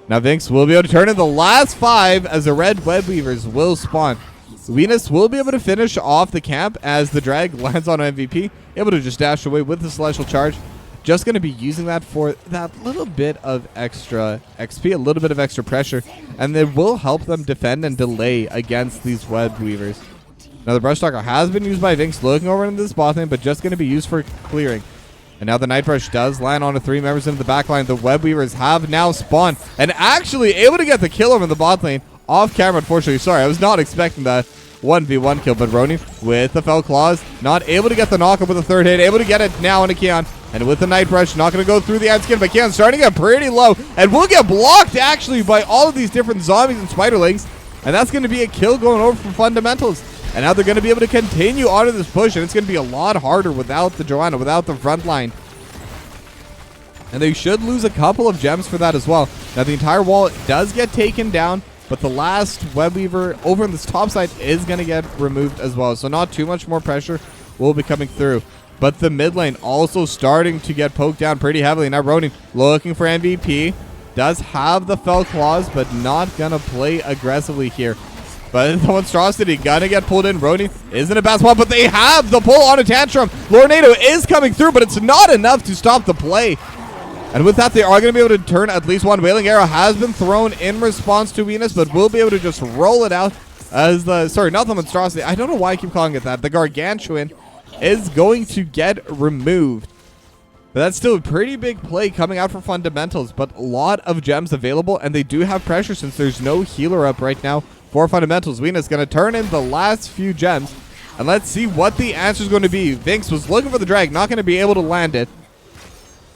Now Vinx will be able to turn in the last 5 as the red web weavers will spawn. Venus will be able to finish off the camp as the drag lands on MVP, able to just dash away with the Celestial Charge. Just going to be using that for that little bit of extra XP, a little bit of extra pressure, and it will help them defend and delay against these web weavers. Now the Brush Stalker has been used by Vinx, looking over into this bot lane, but just going to be used for clearing. And now the Night Brush does land on the 3 members into the back line. The web weavers have now spawned and actually able to get the kill over in the bot lane. Off camera, unfortunately. Sorry, I was not expecting that 1v1 kill, but Ronin with the Fell Claws, not able to get the knockup with the 3rd hit, able to get it now into Kian. And with the Night Rush, not going to go through the ad skin, but Kian's starting to get pretty low, and will get blocked actually by all of these different zombies and spiderlings. And that's going to be a kill going over from Fundamentals. And now they're going to be able to continue onto this push, and it's going to be a lot harder without the Joanna, without the front line. And they should lose a couple of gems for that as well. Now, the entire wall does get taken down, but the last web weaver over on this top side is going to get removed as well. So not too much more pressure will be coming through. But the mid lane also starting to get poked down pretty heavily. Now, Ronin looking for MVP. Does have the Fell Claws, but not going to play aggressively here. But the monstrosity gonna get pulled in. Ronin is in a bad spot, but they have the pull on a tantrum. Lornado is coming through, but it's not enough to stop the play. And with that, they are going to be able to turn at least one. Wailing Arrow has been thrown in response to Venus, but will be able to just roll it out as the... Sorry, not the monstrosity. I don't know why I keep calling it that. The Gargantuan is going to get removed. But that's still a pretty big play coming out for fundamentals, but a lot of gems available, and they do have pressure since there's no healer up right now for fundamentals. Venus going to turn in the last few gems, and let's see what the answer is going to be. Vinx was looking for the drag, not going to be able to land it.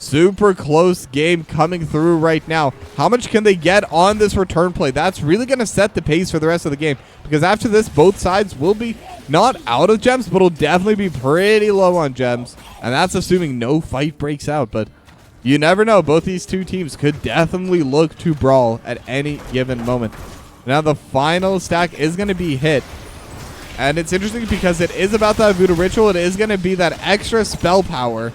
Super close game coming through right now. How much can they get on this return play? That's really going to set the pace for the rest of the game, because after this, both sides will be not out of gems, but will definitely be pretty low on gems, and that's assuming no fight breaks out. But you never know. Both these two teams could definitely look to brawl at any given moment. Now the final stack is going to be hit, and it's interesting because it is about that Voodoo Ritual. It is going to be that extra spell power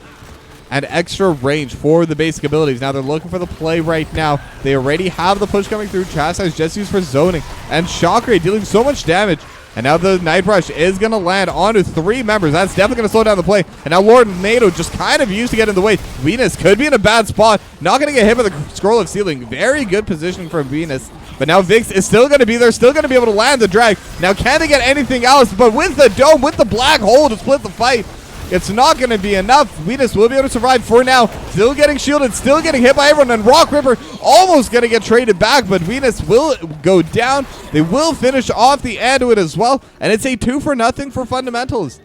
and extra range for the basic abilities. Now they're looking for the play right now. They already have the push coming through. Chastise just used for zoning, and Shock Ray dealing so much damage. And now the Night Rush is going to land onto 3 members. That's definitely going to slow down the play. And now Lord Nato just kind of used to get in the way. Venus could be in a bad spot. Not going to get hit by the Scroll of Sealing. Very good positioning from Venus. But now Vinx is still going to be there. Still going to be able to land the drag. Now can they get anything else? But with the dome, with the black hole to split the fight, it's not going to be enough. Venus will be able to survive for now. Still getting shielded. Still getting hit by everyone. And Rock Ripper almost going to get traded back. But Venus will go down. They will finish off the Anduin as well. And it's a 2-for-0 for fundamentals.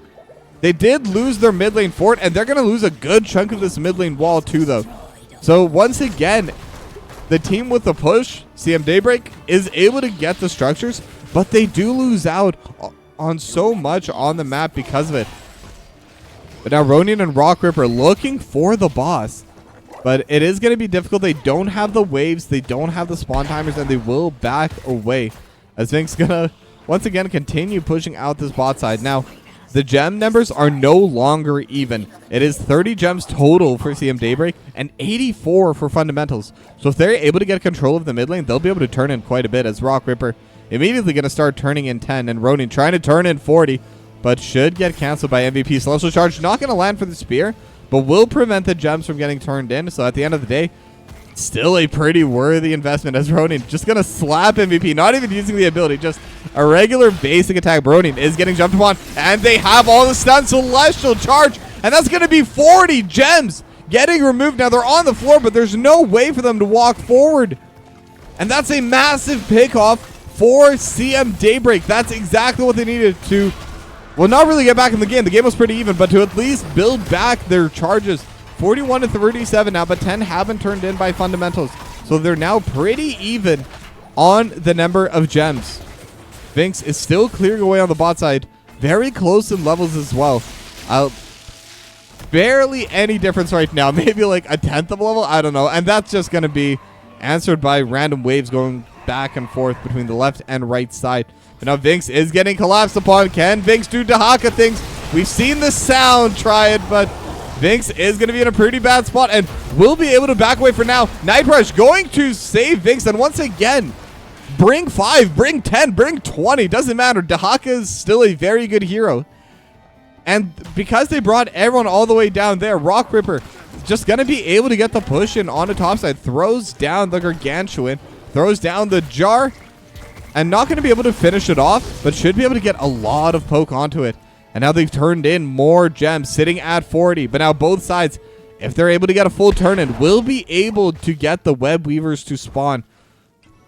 They did lose their mid lane fort. And they're going to lose a good chunk of this mid lane wall too, though. So once again, the team with the push, CM Daybreak, is able to get the structures. But they do lose out on so much on the map because of it. But now Ronin and Rock Ripper looking for the boss. But it is going to be difficult. They don't have the waves. They don't have the spawn timers. And they will back away. As Vinx going to, once again, continue pushing out this bot side. Now, the gem numbers are no longer even. It is 30 gems total for CM Daybreak and 84 for fundamentals. So if they're able to get control of the mid lane, they'll be able to turn in quite a bit. As Rock Ripper immediately going to start turning in 10. And Ronin trying to turn in 40. But should get canceled by MVP. Celestial Charge not going to land for the spear, but will prevent the gems from getting turned in. So at the end of the day, still a pretty worthy investment, as Ronin just going to slap MVP, not even using the ability, just a regular basic attack. Ronin is getting jumped upon, and they have all the stuns. Celestial Charge, and that's going to be 40 gems getting removed. Now they're on the floor, but there's no way for them to walk forward. And that's a massive pick-off for CM Daybreak. That's exactly what they needed to... Well, not really get back in the game. The game was pretty even, but to at least build back their charges. 41 to 37 now, but 10 have been turned in by fundamentals. So they're now pretty even on the number of gems. Vinx is still clearing away on the bot side. Very close in levels as well. Barely any difference right now. Maybe like a 10th of a level. I don't know. And that's just going to be answered by random waves going back and forth between the left and right side. But now Vinx is getting collapsed upon. Can Vinx do Dahaka things? We've seen the sound try it, but Vinx is going to be in a pretty bad spot and will be able to back away for now. Night Rush going to save Vinx, and once again, bring 5, bring 10, bring 20. Doesn't matter. Dahaka is still a very good hero. And because they brought everyone all the way down there, Rock Ripper just going to be able to get the push in on the top side. Throws down the Gargantuan, throws down the Jar, and not going to be able to finish it off, but should be able to get a lot of poke onto it. And now they've turned in more gems, sitting at 40. But now both sides, if they're able to get a full turn in, will be able to get the web weavers to spawn.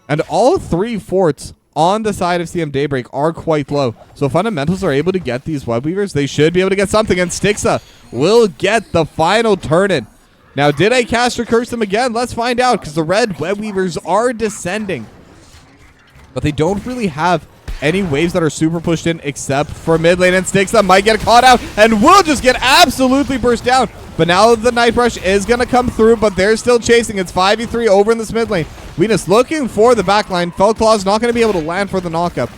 And all 3 forts on the side of CM Daybreak are quite low. So fundamentals are able to get these web weavers. They should be able to get something, and Stixa will get the final turn in. Now, did I cast or curse them again? Let's find out, because the red web weavers are descending. But they don't really have any waves that are super pushed in except for mid lane, and Styx that might get caught out and will just get absolutely burst down. But now the Night Rush is going to come through, but they're still chasing. It's 5v3 over in this mid lane. Venus looking for the back line. Fellclaw's not going to be able to land for the knockup.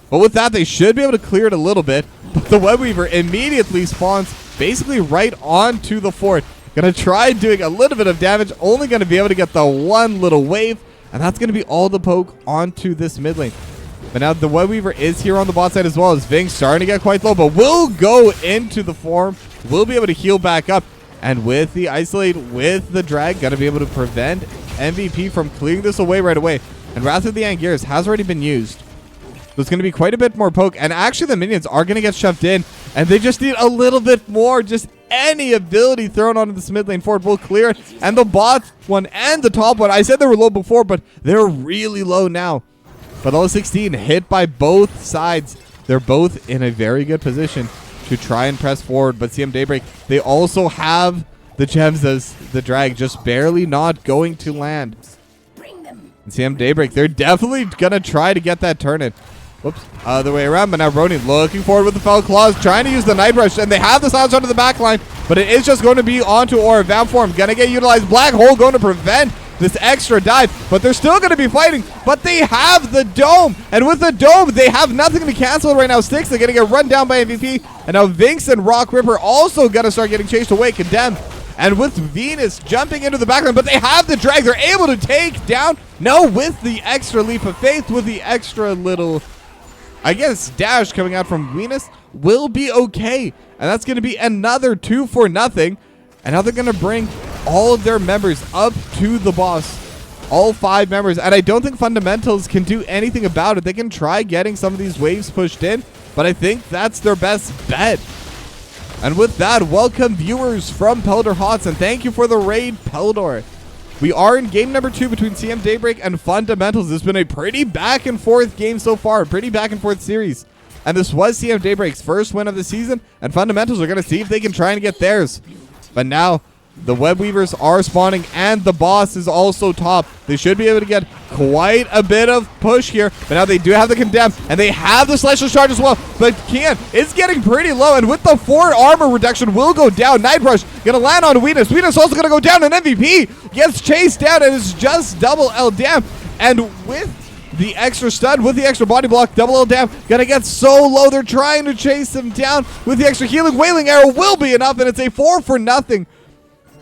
But with that, they should be able to clear it a little bit. But the Web Weaver immediately spawns basically right onto the fort. Going to try doing a little bit of damage. Only going to be able to get the one little wave. And that's going to be all the poke onto this mid lane. But now the Web Weaver is here on the bot side as well, as Ving's starting to get quite low, but will go into the form. Will be able to heal back up. And with the Isolate, with the drag, going to be able to prevent MVP from clearing this away right away. And Wrath of the NGS has already been used. So it's going to be quite a bit more poke. And actually the minions are going to get shoved in. And they just need a little bit more. Just any ability thrown onto this mid lane fort will clear it. And the bot one and the top one, I said they were low before, but they're really low now. But level 16 hit by both sides. They're both in a very good position to try and press forward. But CM Daybreak, they also have the gems as the drag just barely not going to land. And CM Daybreak, they're definitely going to try to get that turn in. Whoops, other way around. But now Ronin looking forward with the Fell Claws, trying to use the Night Rush. And they have the silence onto the back line, but it is just going to be onto Aura. Vamp form going to get utilized. Black Hole going to prevent this extra dive, but they're still going to be fighting. But they have the dome, and with the dome, they have nothing to cancel it right now. Styx, they're going to get run down by MVP, and now Vinx and Rock Ripper also going to start getting chased away, condemned. And with Venus jumping into the backline, but they have the drag. They're able to take down. No, with the extra leap of faith, with the extra little, I guess, dash coming out from Venus, will be okay. And that's going to be another 2-0. And now they're going to bring all of their members up to the boss. All 5 members. And I don't think Fundamentals can do anything about it. They can try getting some of these waves pushed in, but I think that's their best bet. And with that, welcome viewers from Peldor Hots, and thank you for the raid, Peldor. We are in game number 2 between CM Daybreak and Fundamentals. It's been a pretty back and forth game so far, pretty back and forth series. And this was CM Daybreak's first win of the season, and Fundamentals are going to see if they can try and get theirs. But now, the Web Weavers are spawning, and the boss is also top. They should be able to get quite a bit of push here, but now they do have the Condemn, and they have the Celestial Charge as well. But Kian is getting pretty low, and with the 4 armor reduction will go down. Night Rush going to land on Venus. Venus also going to go down, and MVP gets chased down, and it's just double L dam. And with the extra stun, with the extra body block, double L dam, going to get so low. They're trying to chase him down with the extra healing. Wailing Arrow will be enough, and it's a 4-0.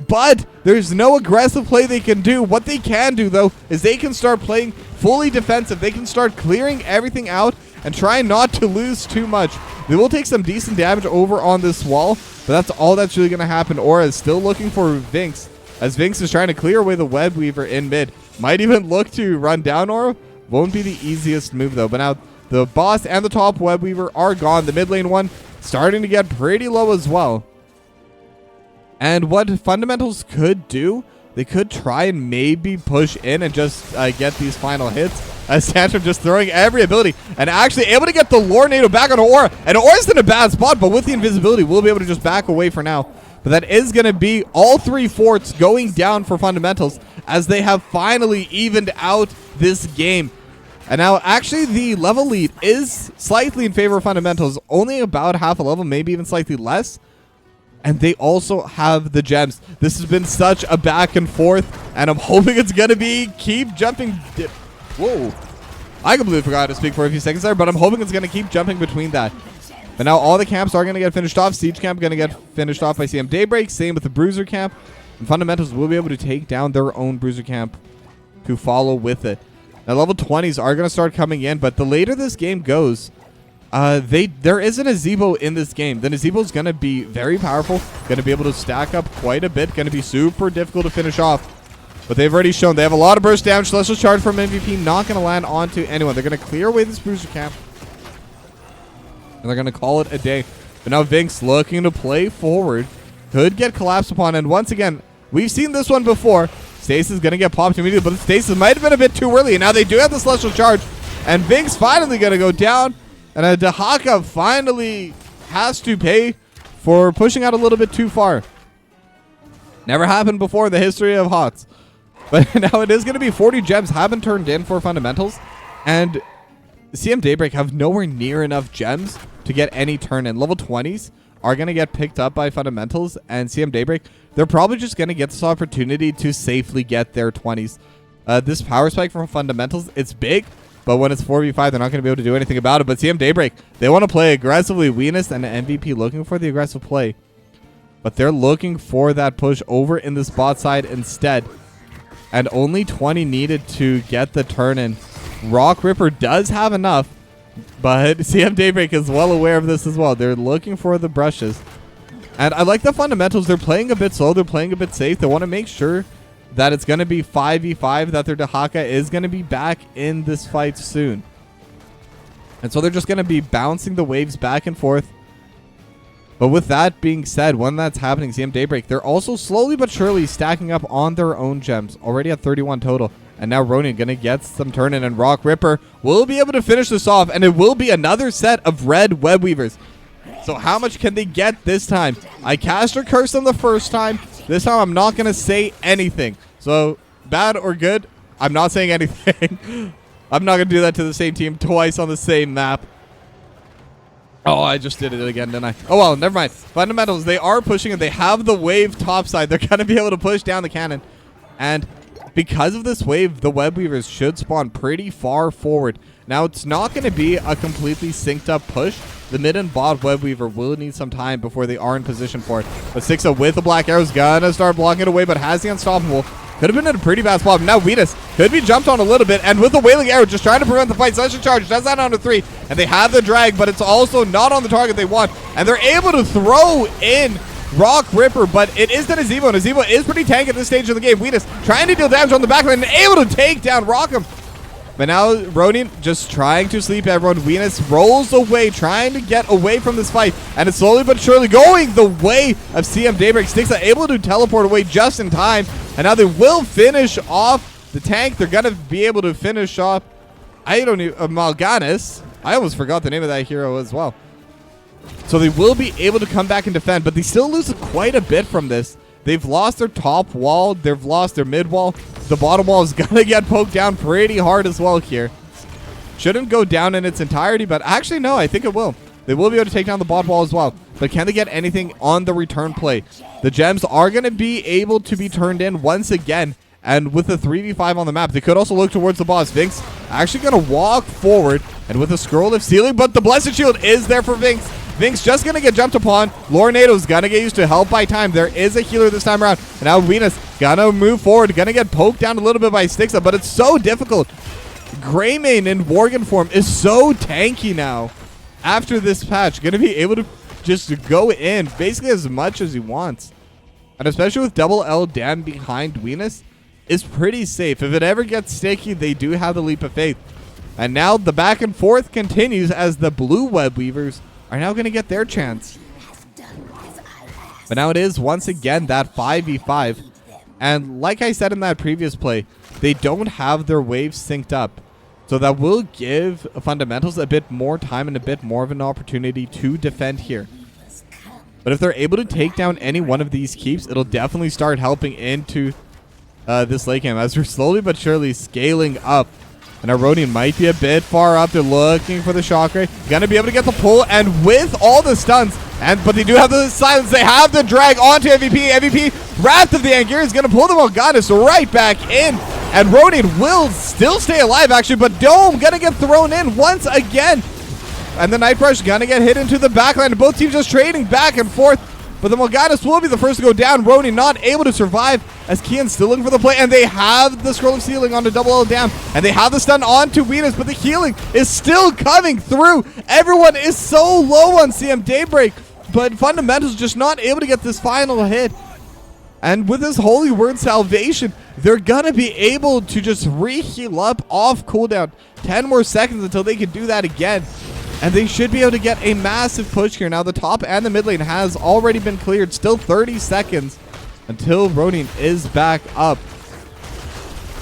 But there's no aggressive play they can do. What they can do, though, is they can start playing fully defensive. They can start clearing everything out and try not to lose too much. They will take some decent damage over on this wall, but that's all that's really going to happen. Aura is still looking for Vinx, as Vinx is trying to clear away the Web Weaver in mid. Might even look to run down Aura. Won't be the easiest move, though. But now the boss and the top Web Weaver are gone. The mid lane one starting to get pretty low as well. And what Fundamentals could do, they could try and maybe push in and just get these final hits. As Tantrum just throwing every ability and actually able to get the Lornado back on Aura. And Aura's in a bad spot, but with the invisibility, we'll be able to just back away for now. But that is going to be all 3 forts going down for Fundamentals, as they have finally evened out this game. And now, actually, the level lead is slightly in favor of Fundamentals. Only about half a level, maybe even slightly less. And they also have the gems. This has been such a back and forth, and I'm hoping it's going to be keep jumping. Whoa. I completely forgot to speak for a few seconds there, but I'm hoping it's going to keep jumping between that. But now all the camps are going to get finished off. Siege camp going to get finished off by CM Daybreak. Same with the Bruiser camp. And Fundamentals will be able to take down their own Bruiser camp to follow with it. Now level 20s are going to start coming in, but the later this game goes, there isn't a Zebo in this game. The Nazebo is going to be very powerful, going to be able to stack up quite a bit, going to be super difficult to finish off. But they've already shown they have a lot of burst damage. Celestial Charge from MVP, not going to land onto anyone. They're going to clear away this Bruiser camp, and they're going to call it a day. But now Vinx looking to play forward, could get collapsed upon, and once again, we've seen this one before. Stasis is going to get popped immediately, but Stasis might have been a bit too early, and now they do have the Celestial Charge, and Vinx finally going to go down. And Dahaka finally has to pay for pushing out a little bit too far. Never happened before in the history of HOTS. But now it is going to be 40 gems have been turned in for Fundamentals. And CM Daybreak have nowhere near enough gems to get any turn in. Level 20s are going to get picked up by fundamentals, and CM Daybreak, they're probably just going to get this opportunity to safely get their 20s. This power spike from fundamentals, it's big, but when it's 4v5, they're not going to be able to do anything about it. But CM Daybreak, they want to play aggressively. Venus and MVP looking for the aggressive play, but they're looking for that push over in this bot side instead. And only 20 needed to get the turn in. Rock Ripper does have enough, but CM Daybreak is well aware of this as well. They're looking for the brushes. And I like the fundamentals. They're playing a bit slow. They're playing a bit safe. They want to make sure that it's going to be 5v5, that their Dehaka is going to be back in this fight soon. And so they're just going to be bouncing the waves back and forth. But with that being said, when that's happening, CM Daybreak, they're also slowly but surely stacking up on their own gems. Already at 31 total. And now Ronin going to get some turn in, and Rock Ripper will be able to finish this off. And it will be another set of red web weavers. So how much can they get this time? I cast or curse them the first time. This time I'm not going to say anything. So bad or good, I'm not saying anything. I'm not going to do that to the same team twice on the same map. Oh, I just did it again, didn't I? Oh, well, never mind. Fundamentals, they are pushing it. They have the wave topside. They're going to be able to push down the cannon. And because of this wave, the web weavers should spawn pretty far forward. Now, it's not going to be a completely synced up push. The mid and bot web weaver will need some time before they are in position for it. But Sixa with the black arrow is going to start blocking it away, but has the unstoppable. Could have been in a pretty bad spot. Now Venus could be jumped on a little bit, and with the wailing arrow just trying to prevent the fight. Celestial Charge does that onto 3, and they have the drag, but it's also not on the target they want. And they're able to throw in Rock Ripper, but it is to Nazeebo. Nazeebo is pretty tanky at this stage of the game. Venus trying to deal damage on the backline and able to take down Rockham. But now Ronin just trying to sleep everyone. Venus rolls away, trying to get away from this fight. And it's slowly but surely going the way of CM Daybreak. Stixa able to teleport away just in time. And now they will finish off the tank. They're going to be able to finish off, I don't know, Mal'Ganis. I almost forgot the name of that hero as well. So they will be able to come back and defend, but they still lose quite a bit from this. They've lost their top wall. They've lost their mid wall. The bottom wall is going to get poked down pretty hard as well here. Shouldn't go down in its entirety, but actually, no, I think it will. They will be able to take down the bottom wall as well. But can they get anything on the return play? The gems are going to be able to be turned in once again. And with the 3v5 on the map, they could also look towards the boss. Vinx actually going to walk forward and with a scroll of sealing, but the Blessed Shield is there for Vinx. Vinx just going to get jumped upon. Lornado's going to get used to help by time. There is a healer this time around. And now Venus going to move forward. Going to get poked down a little bit by Stixa, but it's so difficult. Greymane in Worgen form is so tanky now. After this patch, going to be able to just go in basically as much as he wants. And especially with double L Dan behind Venus, is pretty safe. If it ever gets sticky, they do have the leap of faith. And now the back and forth continues as the blue web weavers are now going to get their chance. But now it is once again that 5v5. And like I said in that previous play, they don't have their waves synced up. So that will give fundamentals a bit more time and a bit more of an opportunity to defend here. But if they're able to take down any one of these keeps, it'll definitely start helping into this late game as we're slowly but surely scaling up. And our Ronin might be a bit far up. They're looking for the shock ray. Gonna be able to get the pull, and with all the stuns, but they do have the silence. They have the drag onto MVP. MVP, Wrath of the Angear is gonna pull the Mal'Ganis right back in. And Ronin will still stay alive actually, but Dome gonna get thrown in once again. And the Night Rush gonna get hit into the backline. Both teams just trading back and forth. But the Mal'Ganis will be the first to go down. Ronin not able to survive as Kian's still looking for the play. And they have the Scroll of Sealing onto double L down. And they have the stun onto Venus, but the healing is still coming through. Everyone is so low on CM Daybreak. But Fundamentals just not able to get this final hit. And with this Holy Word Salvation, they're going to be able to just re-heal up off cooldown. 10 more seconds until they can do that again. And they should be able to get a massive push here. Now the top and the mid lane has already been cleared. Still 30 seconds until Ronin is back up.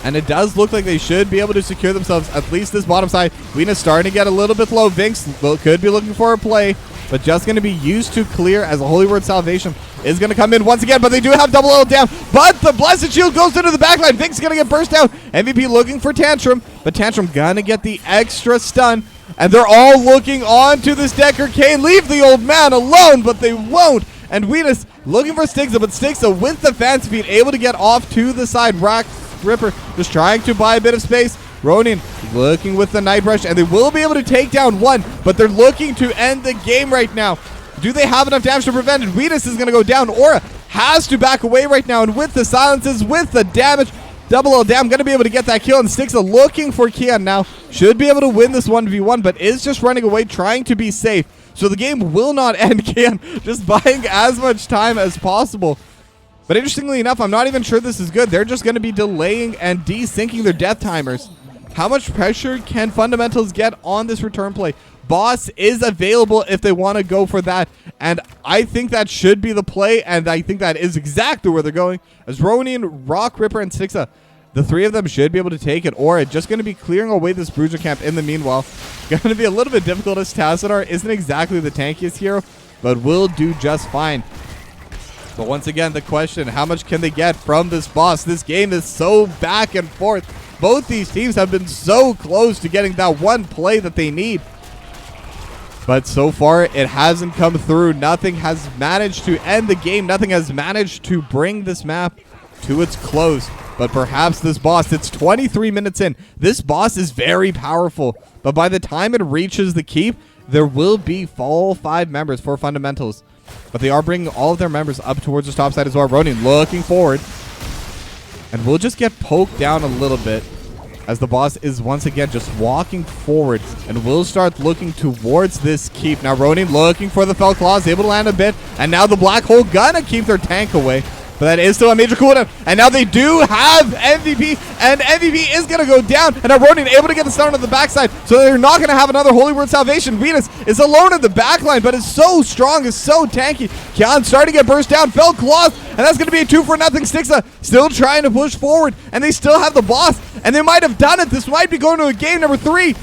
And it does look like they should be able to secure themselves at least this bottom side. Wena's starting to get a little bit low. Vinx could be looking for a play, but just going to be used to clear as a Holy Word Salvation is going to come in once again. But they do have double L down. But the Blessed Shield goes into the backline. Vinx going to get burst out. MVP looking for Tantrum, but Tantrum going to get the extra stun. And they're all looking on to this Decker Kane. Leave the old man alone, but they won't. And Wheatus looking for Stixa, but Stixa with the fancy feet able to get off to the side. Rock Ripper just trying to buy a bit of space. Ronin looking with the Night Rush, and they will be able to take down one, but they're looking to end the game right now. Do they have enough damage to prevent it? Wheatus is going to go down. Aura has to back away right now, and with the silences, with the damage, Double L Dam going to be able to get that kill, and Stixa looking for Kian now. Should be able to win this 1v1, but is just running away, trying to be safe. So the game will not end. Kian just buying as much time as possible. But interestingly enough, I'm not even sure this is good. They're just going to be delaying and desyncing their death timers. How much pressure can Fundamentals get on this return play? Boss is available if they want to go for that, and I think that should be the play, and I think that is exactly where they're going. As Ronin, Rock Ripper, and Stixa, the three of them should be able to take it. Aura just going to be clearing away this Bruiser camp in the meanwhile. Going to be a little bit difficult as Tassadar isn't exactly the tankiest hero, but will do just fine. But once again, the question, how much can they get from this boss? This game is so back and forth. Both these teams have been so close to getting that one play that they need. But so far, it hasn't come through. Nothing has managed to end the game. Nothing has managed to bring this map to its close. But perhaps this boss, it's 23 minutes in. This boss is very powerful. But by the time it reaches the keep, there will be all 5 members for Fundamentals. But they are bringing all of their members up towards the top side as well. Ronin looking forward. And we'll just get poked down a little bit as the boss is once again just walking forward, and we'll start looking towards this keep. Now Ronin looking for the Fell Claws, able to land a bit, and now the Black Hole gonna keep their tank away. But that is still a major cooldown. And now they do have MVP. And MVP is going to go down. And now Ronin able to get the stun on the backside. So they're not going to have another Holy Word Salvation. Venus is alone in the backline, but is so strong, is so tanky. Kian starting to get burst down. Fell Claws. And that's going to be a 2-for-0. Stixa still trying to push forward. And they still have the boss. And they might have done it. This might be going to a game number 3.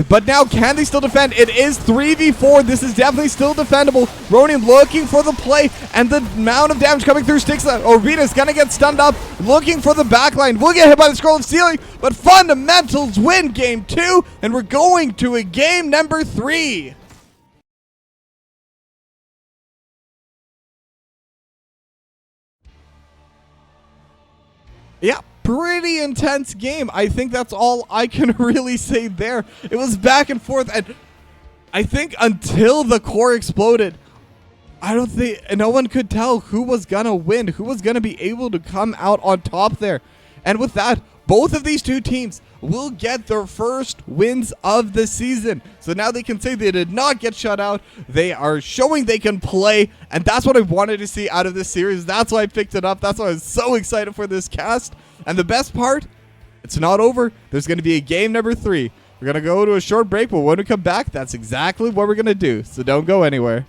But now, can they still defend? It is 3v4. This is definitely still defendable. Ronin looking for the play, and the amount of damage coming through Stixa. Orvita's gonna get stunned up, looking for the backline. We'll get hit by the Scroll of Sealing, but Fundamentals win game 2, and we're going to a game number 3. Yeah. Pretty intense game. I think that's all I can really say there. It was back and forth, and I think until the core exploded, I don't think no one could tell who was gonna win, who was gonna be able to come out on top there. And with that, both of these two teams will get their first wins of the season. So now they can say they did not get shut out. They are showing they can play, and that's what I wanted to see out of this series. That's why I picked it up. That's why I was so excited for this cast. And the best part, it's not over. There's going to be a game number 3. We're going to go to a short break, but when we come back, that's exactly what we're going to do. So don't go anywhere.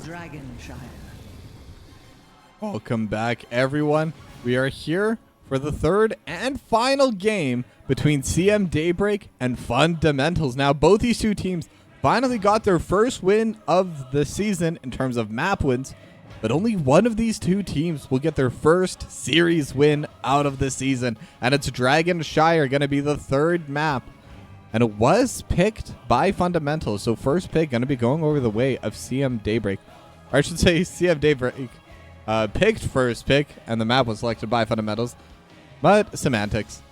Dragonshire. Welcome back, everyone. We are here for the third and final game between CM Daybreak and Fundamentals. Now, both these two teams finally got their first win of the season in terms of map wins, but only one of these two teams will get their first series win out of the season, and it's Dragonshire going to be the third map. And it was picked by Fundamentals, so first pick going to be going over the way of CM Daybreak. Or I should say CM Daybreak picked first pick, and the map was selected by Fundamentals. But semantics.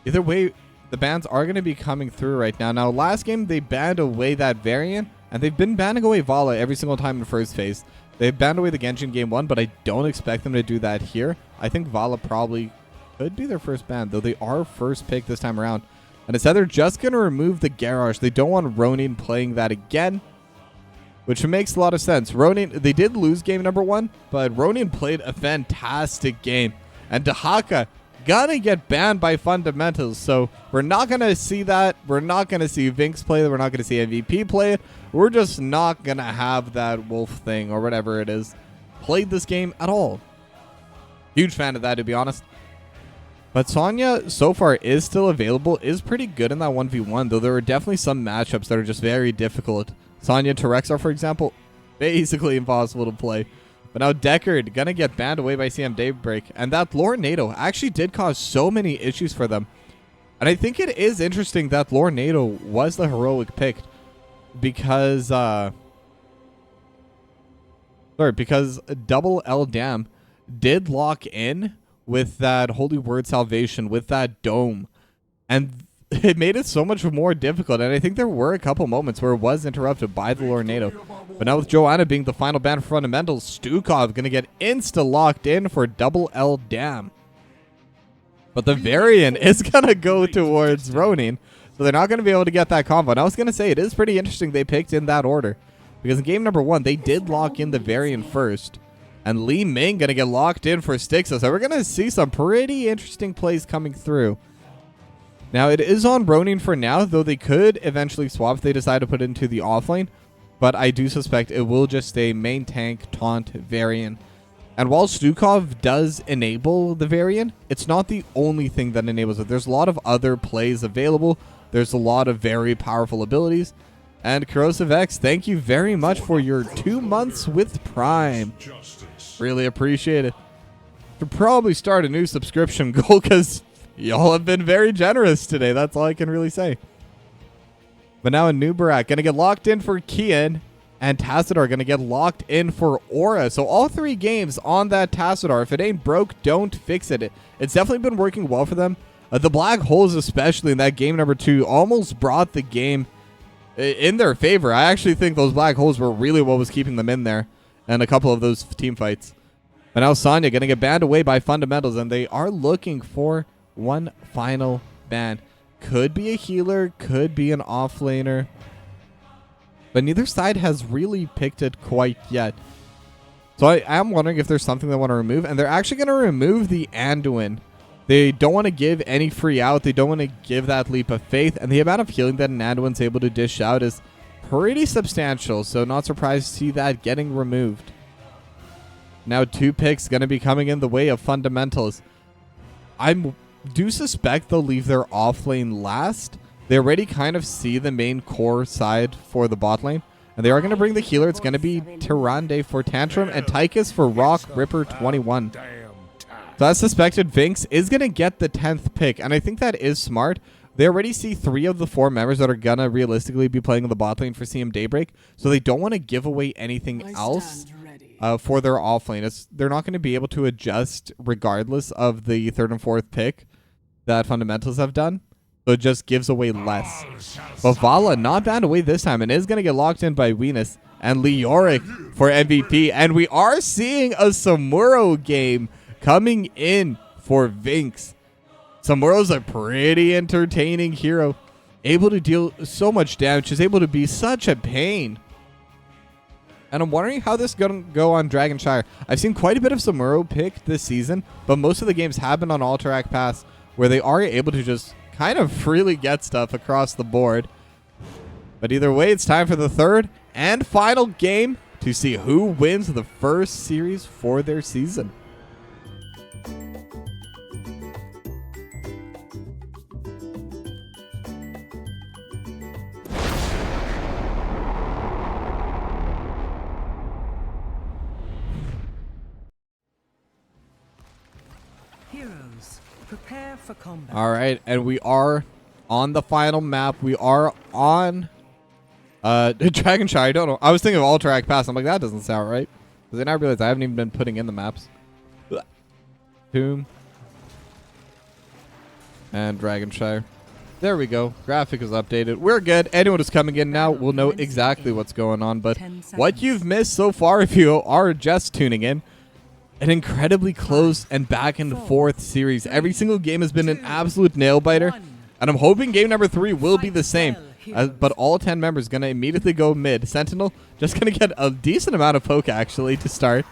Either way, the bans are going to be coming through right now. Now, last game, they banned away that variant, and they've been banning away Vala every single time in the first phase. They banned away the Genshin game 1, but I don't expect them to do that here. I think Vala probably could be their first ban, though they are first pick this time around. And it's either just going to remove the Garrosh. They don't want Ronin playing that again, which makes a lot of sense. Ronin, they did lose game number 1, but Ronin played a fantastic game. And Dahaka gonna get banned by Fundamentals, so we're not going to see that. We're not going to see Vinx play it. We're not going to see MVP play it. We're just not going to have that Wolf thing or whatever it is played this game at all. Huge fan of that, to be honest. But Sonya, so far, is still available, is pretty good in that 1v1, though there are definitely some matchups that are just very difficult. Sonya to Rexar, for example, basically impossible to play. But now Deckard gonna get banned away by CM Daybreak, and that Lornado actually did cause so many issues for them. And I think it is interesting that Lornado was the heroic pick because because Double L Dam did lock in with that Holy Word Salvation, with that dome, and it made it so much more difficult. And I think there were a couple moments where it was interrupted by the Lornado. But now with Joanna being the final ban for Fundamentals, Stukov going to get insta-locked in for Double L Dam. But the variant is going to go towards Ronin, so they're not going to be able to get that combo. And I was going to say, it is pretty interesting they picked in that order, because in game number 1, they did lock in the variant first. And Li Ming going to get locked in for Stixa. So we're going to see some pretty interesting plays coming through. Now, it is on Ronin for now, though they could eventually swap if they decide to put it into the offlane. But I do suspect it will just stay main tank, taunt, variant. And while Stukov does enable the variant, it's not the only thing that enables it. There's a lot of other plays available. There's a lot of very powerful abilities. And Corrosive X, thank you very much for your 2 months with Prime. Really appreciate it. Should probably start a new subscription goal because y'all have been very generous today. That's all I can really say. But now a new Barak. Going to get locked in for Kian. And Tassadar going to get locked in for Aura. So all 3 games on that Tassadar. If it ain't broke, don't fix it. It's definitely been working well for them. The Black Holes, especially in that game number 2, almost brought the game in their favor. I actually think those Black Holes were really what was keeping them in there. And a couple of those team fights. But now Sonya going to get banned away by Fundamentals. And they are looking for one final ban. Could be a healer. Could be an offlaner. But neither side has really picked it quite yet. So I am wondering if there's something they want to remove. And they're actually going to remove the Anduin. They don't want to give any free out. They don't want to give that leap of faith. And the amount of healing that an Anduin's able to dish out is pretty substantial. So not surprised to see that getting removed. Now 2 picks going to be coming in the way of Fundamentals. I do suspect they'll leave their off lane last. They already kind of see the main core side for the bot lane. And they are going to bring the healer. It's going to be Tyrande for Tantrum and Tychus for Rock Ripper 21. So as suspected, Vinx is going to get the 10th pick. And I think that is smart. They already see 3 of the 4 members that are going to realistically be playing in the bot lane for CM Daybreak. So they don't want to give away anything else for their off lane. They're not going to be able to adjust regardless of the 3rd and 4th pick that Fundamentals have done. So it just gives away less. But Vala not banned away this time and is going to get locked in by Venus and Leoric for MVP. And we are seeing a Samuro game coming in for Vinx. Samuro's a pretty entertaining hero. Able to deal so much damage. Is able to be such a pain. And I'm wondering how this is going to go on Dragonshire. I've seen quite a bit of Samuro picked this season. But most of the games have been on Alterac Pass, where they are able to just kind of freely get stuff across the board. But either way, it's time for the 3rd and final game to see who wins the first series for their season. Heroes, prepare for combat. All right, and we are on the final map. We are on Dragonshire. I don't know. I was thinking of Alterac Pass. I'm like, that doesn't sound right. Because then I realized I haven't even been putting in the maps. Tomb. And Dragonshire. There we go. Graphic is updated. We're good. Anyone who's coming in now will know exactly what's going on. But what you've missed so far, if you are just tuning in, an incredibly close and back and forth series. Every single game has been an absolute nail biter. And I'm hoping game number 3 will be the same. But all 10 members going to immediately go mid. Sentinel just going to get a decent amount of poke actually to start.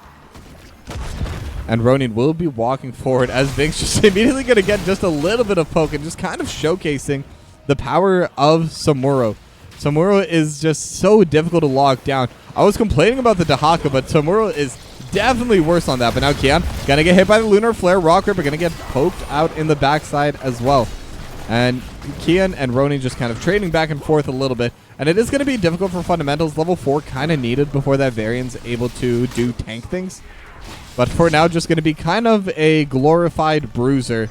And Ronin will be walking forward as Vinx just immediately going to get just a little bit of poke and just kind of showcasing the power of Samuro. Samuro is just so difficult to lock down. I was complaining about the Dahaka, but Samuro is definitely worse on that. But now Kian going to get hit by the Lunar Flare. Rock Ripper going to get poked out in the backside as well. And Kian and Ronin just kind of trading back and forth a little bit. And it is going to be difficult for Fundamentals. Level 4 kind of needed before that variant's able to do tank things. But for now, just going to be kind of a glorified bruiser,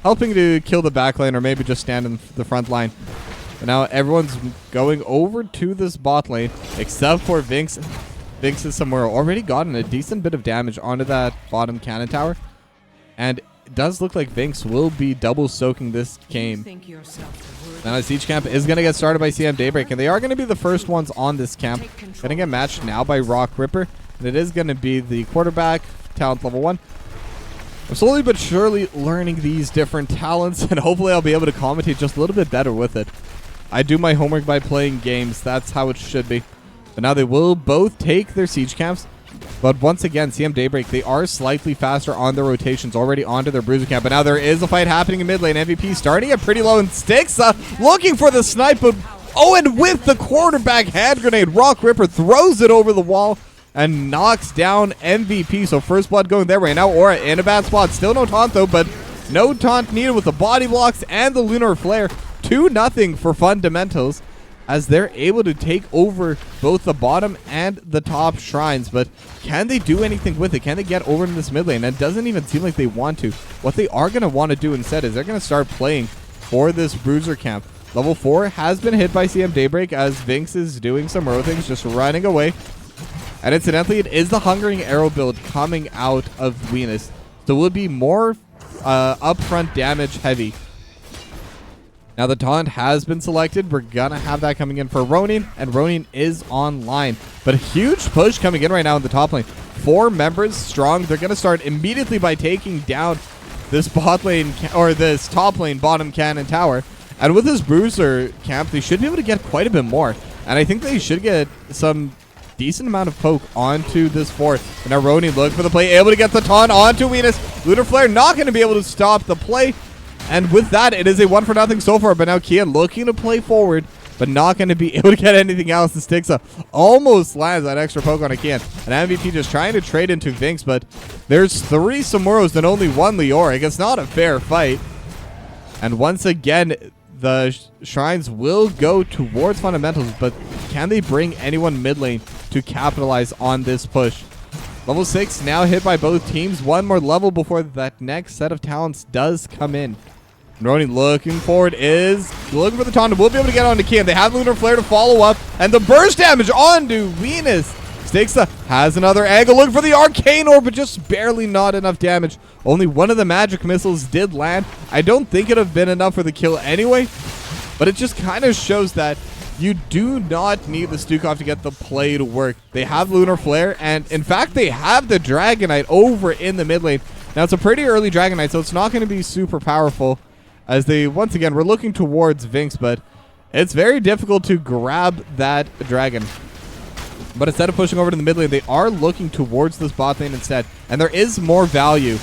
helping to kill the backline or maybe just stand in the front line. But now everyone's going over to this bot lane, except for Vinx. Vinx is somewhere already gotten a decent bit of damage onto that bottom cannon tower. And it does look like Vinx will be double soaking this game. Now the siege camp is going to get started by CM Daybreak, and they are going to be the first ones on this camp. Going to get matched now by Rock Ripper. And it is going to be the quarterback, talent level 1. I'm slowly but surely learning these different talents, and hopefully I'll be able to commentate just a little bit better with it. I do my homework by playing games. That's how it should be. But now they will both take their siege camps. But once again, CM Daybreak, they are slightly faster on their rotations, already onto their bruiser camp. But now there is a fight happening in mid lane. MVP starting at pretty low and sticks, looking for the snipe. But, oh, and with the quarterback hand grenade, Rock Ripper throws it over the wall. and knocks down MVP. So first blood going there right now. Aura in a bad spot. Still no taunt though, but no taunt needed with the body blocks and the lunar flare. 2-0 for Fundamentals, as they're able to take over both the bottom and the top shrines. But can they do anything with it? Can they get over in this mid lane? And it doesn't even seem like they want to. What they are going to want to do instead is they're going to start playing for this bruiser camp. Level 4 has been hit by CM Daybreak, as Vinx is doing some row things, just running away. And incidentally, it is the Hungering Arrow build coming out of Venus. So it will be more upfront damage heavy. Now the taunt has been selected. We're gonna have that coming in for Ronin, and Ronin is online. But a huge push coming in right now in the top lane. 4 members strong. They're gonna start immediately by taking down this bot lane, or this top lane bottom cannon tower. And with this bruiser camp, they should be able to get quite a bit more. And I think they should get some decent amount of poke onto this fort. And now Ronin looking for the play, able to get the taunt onto Venus. Lunar Flare not going to be able to stop the play. And with that, it is a 1-for-0 so far. But now Kian looking to play forward, but not going to be able to get anything else. The Stixa almost lands that extra poke on a Kian. And MVP just trying to trade into Vinx, but there's 3 Samuros and only 1 Leoric. It's not a fair fight. And once again, the shrines will go towards Fundamentals, but can they bring anyone mid lane to capitalize on this push? Level 6 now hit by both teams. 1 more level before that next set of talents does come in. Ronin looking forward, is looking for the taunt. We'll be able to get onto Kian. They have Lunar Flare to follow up, and the burst damage onto Venus. Stixa has another angle, looking for the Arcane Orb, but just barely not enough damage. Only 1 of the magic missiles did land. I don't think it would have been enough for the kill anyway, but it just kind of shows that you do not need the Stukov to get the play to work. They have Lunar Flare, and in fact, they have the Dragonite over in the mid lane. Now, it's a pretty early Dragonite, so it's not going to be super powerful, as they, once again, we're looking towards Vinx, but it's very difficult to grab that dragon. But instead of pushing over to the mid lane, they are looking towards this bot lane instead. And there is more value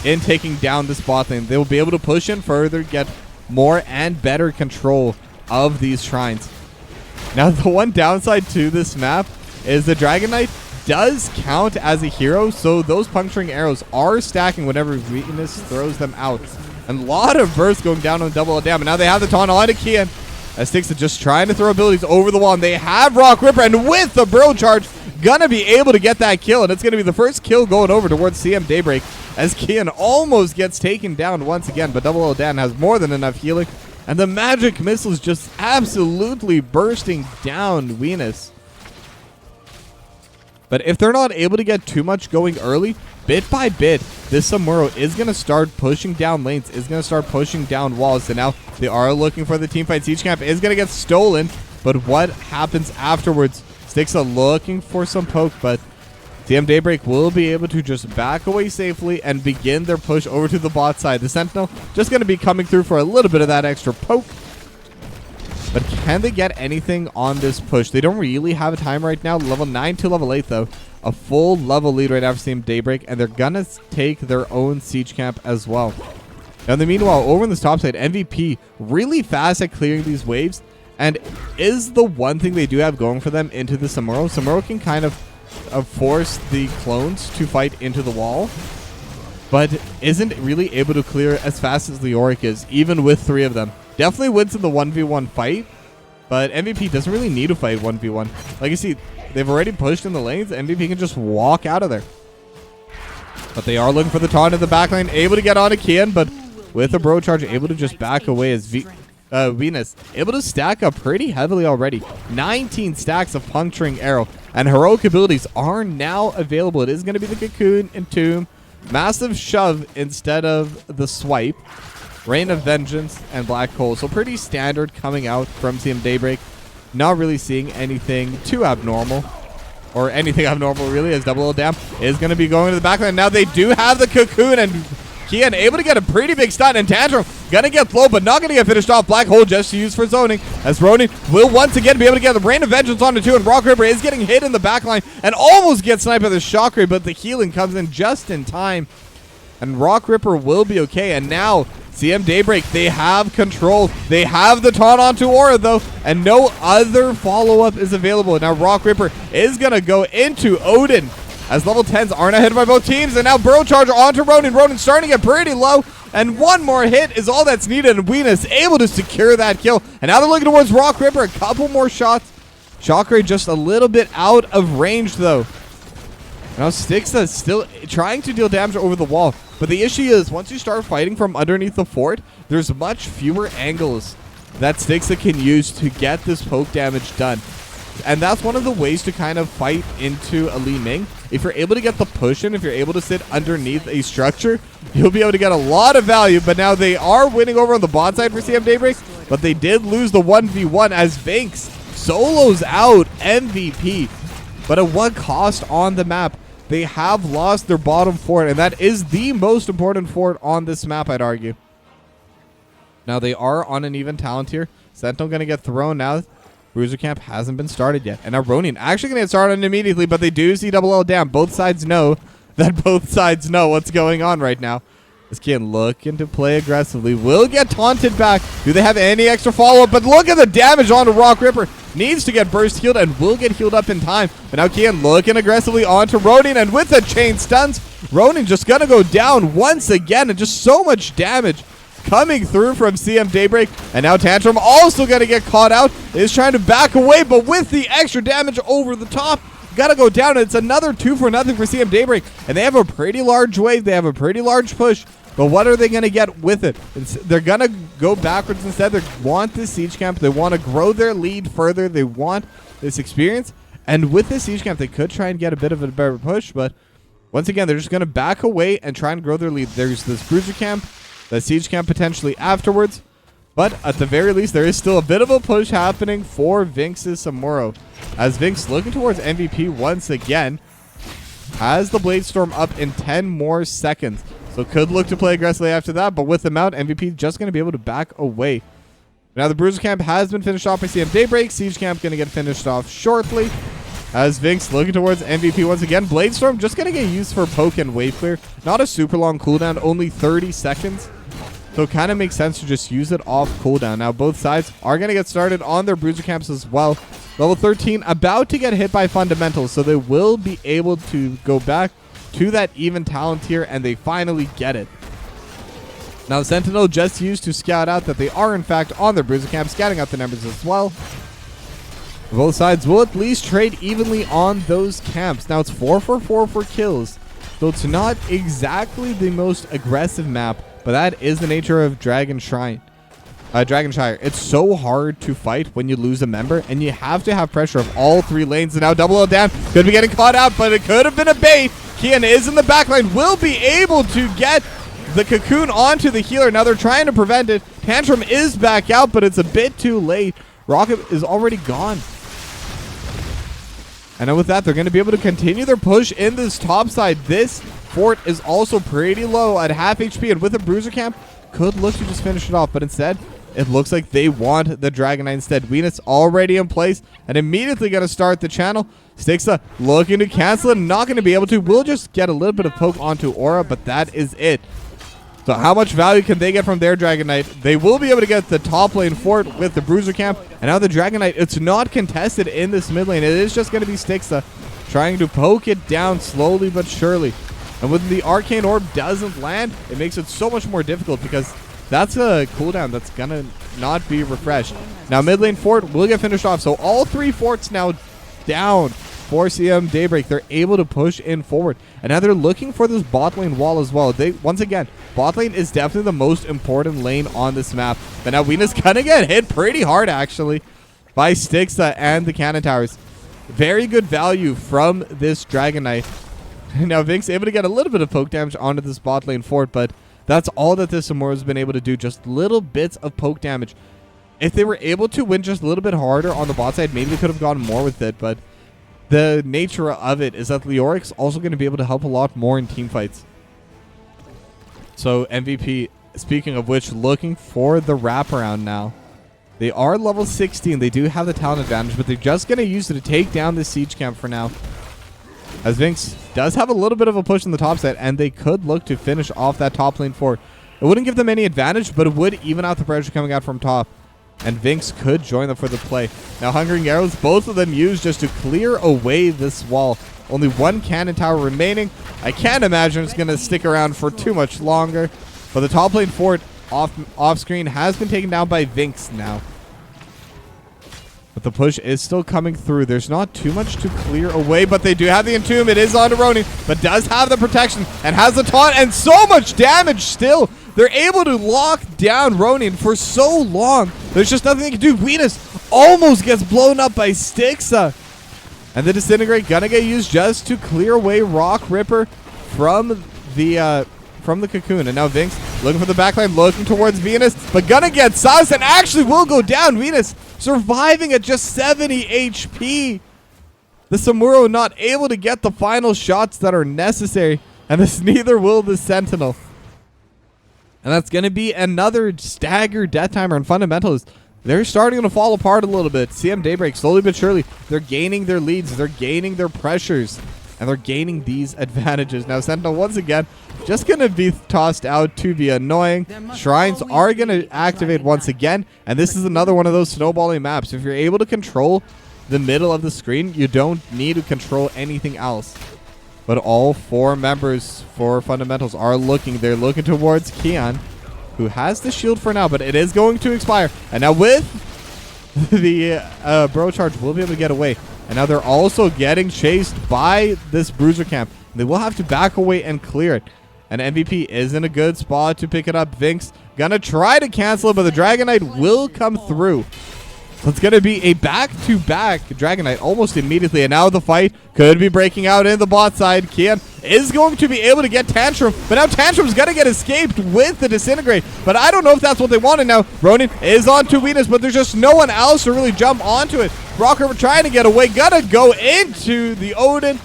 in taking down this bot lane. They will be able to push in further, get more and better control of these shrines. Now, the one downside to this map is the Dragonite does count as a hero, so those puncturing arrows are stacking whenever Venus throws them out. And a lot of bursts going down on double damage. Now they have the taunt on to Kian, as Stixa just trying to throw abilities over the wall. And they have Rock Ripper, and with the bro charge, gonna be able to get that kill. And it's gonna be the first kill going over towards CM Daybreak, as Kian almost gets taken down once again. But Double O Dan has more than enough healing. And the magic missiles just absolutely bursting down Venus. But if they're not able to get too much going early, bit by bit, this Samuro is going to start pushing down lanes, is going to start pushing down walls. So now they are looking for the teamfight. Siege Camp is going to get stolen, but what happens afterwards? Stixa looking for some poke, but CM Daybreak will be able to just back away safely and begin their push over to the bot side. The Sentinel just going to be coming through for a little bit of that extra poke. But can they get anything on this push? They don't really have a time right now. Level 9 to level 8, though. A full level lead right after CM Daybreak, and they're going to take their own siege camp as well. Now, in the meanwhile, over on this top side, MVP really fast at clearing these waves, and is the one thing they do have going for them into the Samuro. Samuro can kind of force the clones to fight into the wall, but isn't really able to clear as fast as Leoric is, even with 3 of them. Definitely wins in the 1v1 fight, but MVP doesn't really need to fight 1v1. Like you see, they've already pushed in the lanes. MVP can just walk out of there. But they are looking for the taunt in the back lane, able to get onto Kian, but with a bro charge, able to just back away as Venus able to stack up pretty heavily already. 19 stacks of puncturing arrow, and heroic abilities are now available. It is going to be the Cocoon and Tomb, massive shove instead of the swipe, Rain of Vengeance, and Black Hole. So pretty standard coming out from CM Daybreak. Not really seeing anything too abnormal, or anything abnormal really, as Double O Dam is going to be going to the backline. Now they do have the Cocoon, and Kian able to get a pretty big stun, and Tantrum gonna get low, but not gonna get finished off. Black Hole just to use for zoning, as Ronin will once again be able to get the Rain of Vengeance onto 2, and Rock Ripper is getting hit in the backline and almost gets sniped by the Shockwave, but the healing comes in just in time, and Rock Ripper will be okay. And now CM Daybreak, they have control. They have the taunt onto Aura, though, and no other follow-up is available. Now, Rock Ripper is going to go into Odin, as level 10s are now hit by both teams, and now Burrow Charger onto Ronin. Ronin starting to get pretty low, and one more hit is all that's needed, and Weenus able to secure that kill. And now they're looking towards Rock Ripper. A couple more shots. Shockray just a little bit out of range, though. Now Stixa still trying to deal damage over the wall. But the issue is, once you start fighting from underneath the fort, there's much fewer angles that Stixa can use to get this poke damage done. And that's one of the ways to kind of fight into a Li Ming. If you're able to get the push in, if you're able to sit underneath a structure, you'll be able to get a lot of value. But now they are winning over on the bot side for CM Daybreak, but they did lose the 1v1 as Vinx solos out MVP. But at what cost on the map? They have lost their bottom fort, and that is the most important fort on this map, I'd argue. Now, they are on an even talent here. Sentinel going to get thrown now. Bruiser Camp hasn't been started yet. And now Ronin actually going to get started immediately, but they do see double L down. Both sides know that both sides know what's going on right now. This kid looking to play aggressively. Will get taunted back. Do they have any extra follow-up? But look at the damage onto Rock Ripper. Needs to get burst healed and will get healed up in time. But now Kian looking aggressively onto Ronin, and with the chain stuns, Ronin just going to go down once again, and just so much damage coming through from CM Daybreak. And now Tantrum also going to get caught out. Is trying to back away, but with the extra damage over the top, got to go down. It's another 2-0 for CM Daybreak, and they have a pretty large wave. They have a pretty large push. But what are they going to get with it? They're going to go backwards instead. They want this siege camp. They want to grow their lead further. They want this experience. And with this siege camp, they could try and get a bit of a better push. But once again, they're just going to back away and try and grow their lead. There's this bruiser camp, the siege camp potentially afterwards. But at the very least, there is still a bit of a push happening for Vinx's Samuro. As Vinx looking towards MVP once again, has the Blade Storm up in 10 more seconds. So could look to play aggressively after that, but with them out, MVP just going to be able to back away. Now the Bruiser Camp has been finished off by CM Daybreak. Siege Camp going to get finished off shortly. As Vinx looking towards MVP once again. Blade Storm just going to get used for poke and wave clear. Not a super long cooldown, only 30 seconds. So it kind of makes sense to just use it off cooldown. Now both sides are going to get started on their Bruiser Camps as well. Level 13 about to get hit by fundamentals, so they will be able to go back to that even talent here, and they finally get it. Now, Sentinel just used to scout out that they are, in fact, on their Bruiser Camp, scouting out the numbers as well. Both sides will at least trade evenly on those camps. Now, it's 4-for-4 for kills, so it's not exactly the most aggressive map, but that is the nature of Dragonshire. It's so hard to fight when you lose a member, and you have to have pressure of all three lanes. And now double L down. Could be getting caught out, but it could have been a bait. Kian is in the backline. Will be able to get the cocoon onto the healer. Now they're trying to prevent it. Tantrum is back out, but it's a bit too late. Rocket is already gone. And with that, they're going to be able to continue their push in this top side. This fort is also pretty low at half HP, and with a Bruiser Camp, could look to just finish it off, but instead, it looks like they want the Dragon Knight instead. Venus already in place and immediately going to start the channel. Stixa looking to cancel it, not going to be able to. We'll just get a little bit of poke onto Aura, but that is it. So how much value can they get from their Dragon Knight? They will be able to get the top lane fort with the Bruiser Camp. And now the Dragon Knight, it's not contested in this mid lane. It is just going to be Stixa trying to poke it down slowly but surely. And when the Arcane Orb doesn't land, it makes it so much more difficult because that's a cooldown that's going to not be refreshed. Now mid lane fort will get finished off. So all three forts now down for CM Daybreak. They're able to push in forward. And now they're looking for this bot lane wall as well. Once again, bot lane is definitely the most important lane on this map. But now Venus gonna get hit pretty hard actually by Stixa and the cannon towers. Very good value from this Dragon Knight. Now Vinx able to get a little bit of poke damage onto this bot lane fort, but that's all that this Samura has been able to do. Just little bits of poke damage. If they were able to win just a little bit harder on the bot side, maybe they could have gone more with it, but the nature of it is that Leoric's also going to be able to help a lot more in team fights. So MVP, speaking of which, looking for the wraparound now. They are level 16. They do have the talent advantage, but they're just going to use it to take down the siege camp for now. As Vinx does have a little bit of a push in the top side, and they could look to finish off that top lane fort. It wouldn't give them any advantage, but it would even out the pressure coming out from top. And Vinx could join them for the play. Now, Hungering Arrows, both of them used just to clear away this wall. Only one cannon tower remaining. I can't imagine it's going to stick around for too much longer. But the top lane fort off screen has been taken down by Vinx now. But the push is still coming through. There's not too much to clear away, but they do have the Entomb. It is on to Ronin, but does have the protection and has the taunt and so much damage still. They're able to lock down Ronin for so long. There's just nothing they can do. Venus almost gets blown up by Stixa. And the Disintegrate gonna get used just to clear away Rock Ripper from the cocoon. And now Vinx looking for the backline, looking towards Venus, but gonna get sus and actually will go down. Venus surviving at just 70 HP. The Samuro not able to get the final shots that are necessary, and this neither will the Sentinel. And that's going to be another staggered death timer. And Fundamentals, they're starting to fall apart a little bit. CM Daybreak, slowly but surely, they're gaining their leads, they're gaining their pressures, and they're gaining these advantages. Now Sentinel, once again, just going to be tossed out to be annoying. Shrines are going to activate once again, and this is another one of those snowballing maps. If you're able to control the middle of the screen, you don't need to control anything else. But all four members for Fundamentals are looking. They're looking towards Kian, who has the shield for now, but it is going to expire. And now with the Bro Charge, we'll be able to get away. And now they're also getting chased by this Bruiser camp. They will have to back away and clear it. And MVP is in a good spot to pick it up. Vinx gonna try to cancel it, but the Dragon Knight will come through. So it's going to be a back-to-back Dragon Knight almost immediately. And now the fight could be breaking out in the bot side. Kian is going to be able to get Tantrum. But now Tantrum's going to get escaped with the Disintegrate. But I don't know if that's what they wanted now. Ronin is on to Venus, but there's just no one else to really jump onto it. Rocker trying to get away. Gonna go into the Odin.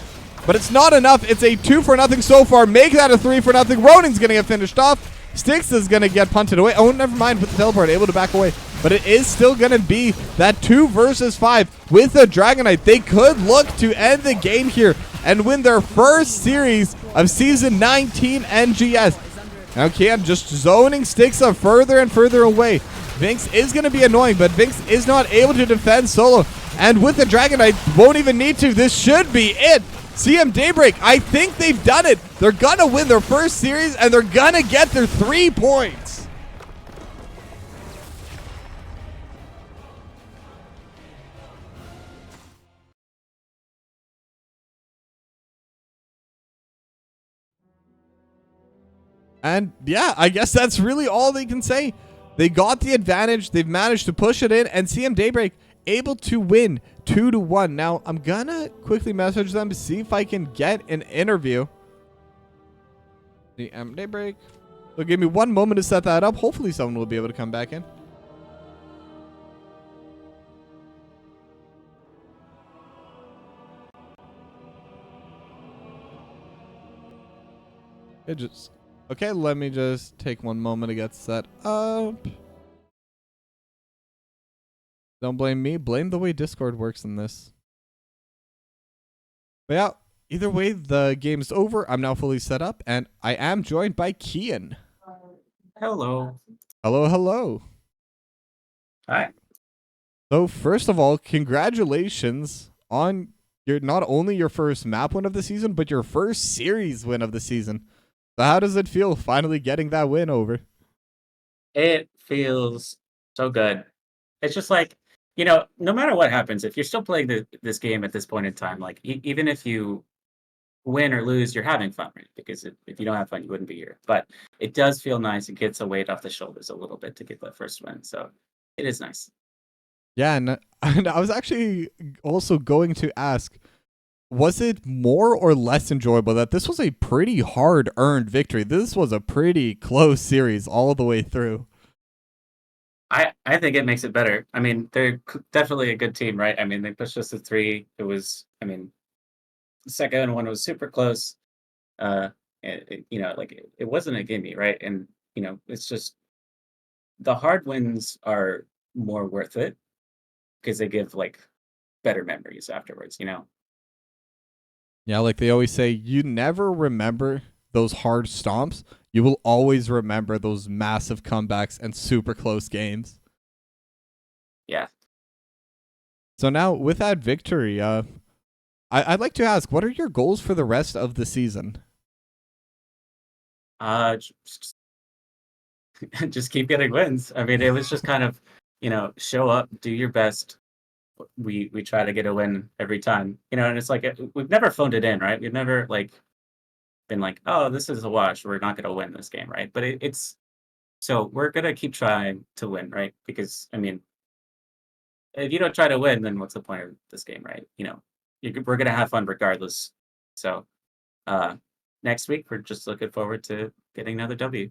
But it's not enough. It's a 2-0 so far. Make that a 3-0. Ronin's going to get finished off. Styx is going to get punted away. Oh, never mind with the teleport. Able to back away. But it is still going to be that 2 versus 5 with the Dragon Knight. They could look to end the game here and win their first series of Season 19 NGS. Now Kian just zoning Styxa further and further away. Vinx is going to be annoying, but Vinx is not able to defend solo. And with the Dragon Knight, won't even need to. This should be it. CM Daybreak, I think they've done it. They're going to win their first series, and they're going to get their 3 points. And yeah, I guess that's really all they can say. They got the advantage. They've managed to push it in, and CM Daybreak able to win 2-1. Now, I'm gonna quickly message them to see if I can get an interview. CM Daybreak. So give me one moment to set that up. Hopefully someone will be able to come back in. Okay, let me just take one moment to get set up. Don't blame me. Blame the way Discord works in this. But yeah, either way, the game's over. I'm now fully set up, and I am joined by Kian. Hello. Hello, hello. Hi. So first of all, congratulations on your not only your first map win of the season, but your first series win of the season. So how does it feel finally getting that win over? It feels so good. It's just like, you know, no matter what happens, if you're still playing this game at this point in time, like even if you win or lose, you're having fun, right? Because if you don't have fun, you wouldn't be here. But it does feel nice. It gets a weight off the shoulders a little bit to get that first win. So it is nice. Yeah, and I was actually also going to ask, was it more or less enjoyable that this was a pretty hard-earned victory? This was a pretty close series all the way through. I think it makes it better. I mean, they're definitely a good team, right? I mean, they pushed us to 3. It was, I mean, the second one was super close. You know, like it wasn't a gimme, right? And, you know, it's just the hard wins are more worth it because they give like better memories afterwards, you know? Yeah, like they always say, you never remember those hard stomps. you will always remember those massive comebacks and super close games. Yeah. So now, with that victory, I'd like to ask, what are your goals for the rest of the season? Just, just keep getting wins. I mean, it was just kind of, show up, do your best. We try to get a win every time, and it's like we've never phoned it in, right? We've never like been like, oh, this is a wash. We're not going to win this game, right? But it's so we're gonna keep trying to win, right? Because I mean, if you don't try to win, then what's the point of this game, right? We're gonna have fun regardless. So uh, next week, we're just looking forward to getting another W.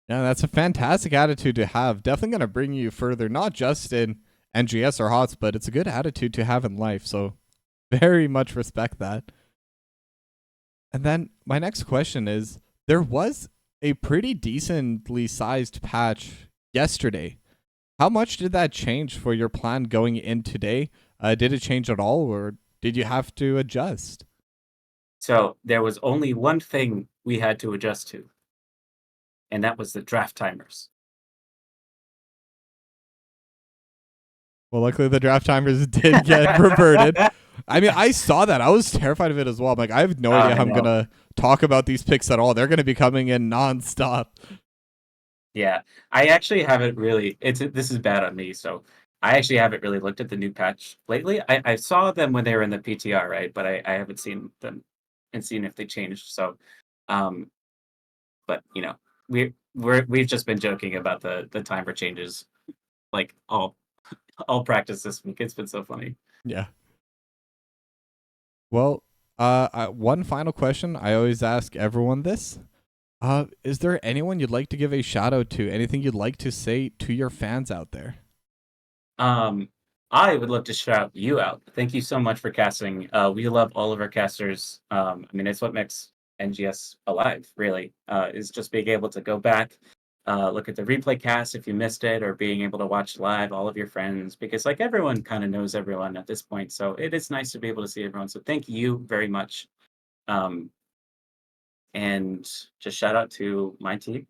Yeah, that's a fantastic attitude to have. Definitely going to bring you further, not just in NGS or HOTS, but it's a good attitude to have in life. So very much respect that. And then my next question is, there was a pretty decently sized patch yesterday. How much did that change for your plan going in today? Did it change at all, or did you have to adjust? So there was only one thing we had to adjust to, and that was the draft timers. Well, luckily the draft timers did get reverted. I mean, I saw that. I was terrified of it as well. I'm like, I have no idea I how I'm know. going to talk about these picks at all. They're going to be coming in nonstop. Yeah, I actually haven't really. This is bad on me. So I actually haven't really looked at the new patch lately. I saw them when they were in the PTR, right? But I haven't seen them and seen if they changed. So, um, but we've just been joking about the timer changes, like all practice this week. It's been so funny. Yeah. Well, one final question. I always ask everyone this. Is there anyone you'd like to give a shout out to? Anything you'd like to say to your fans out there? Um, I would love to shout you out. Thank you so much for casting. We love all of our casters. I mean, it's what makes NGS alive, really, is just being able to go back, look at the replay cast if you missed it, or being able to watch live all of your friends, because like everyone kind of knows everyone at this point. So it is nice to be able to see everyone. So thank you very much. Um, and just shout out to my team.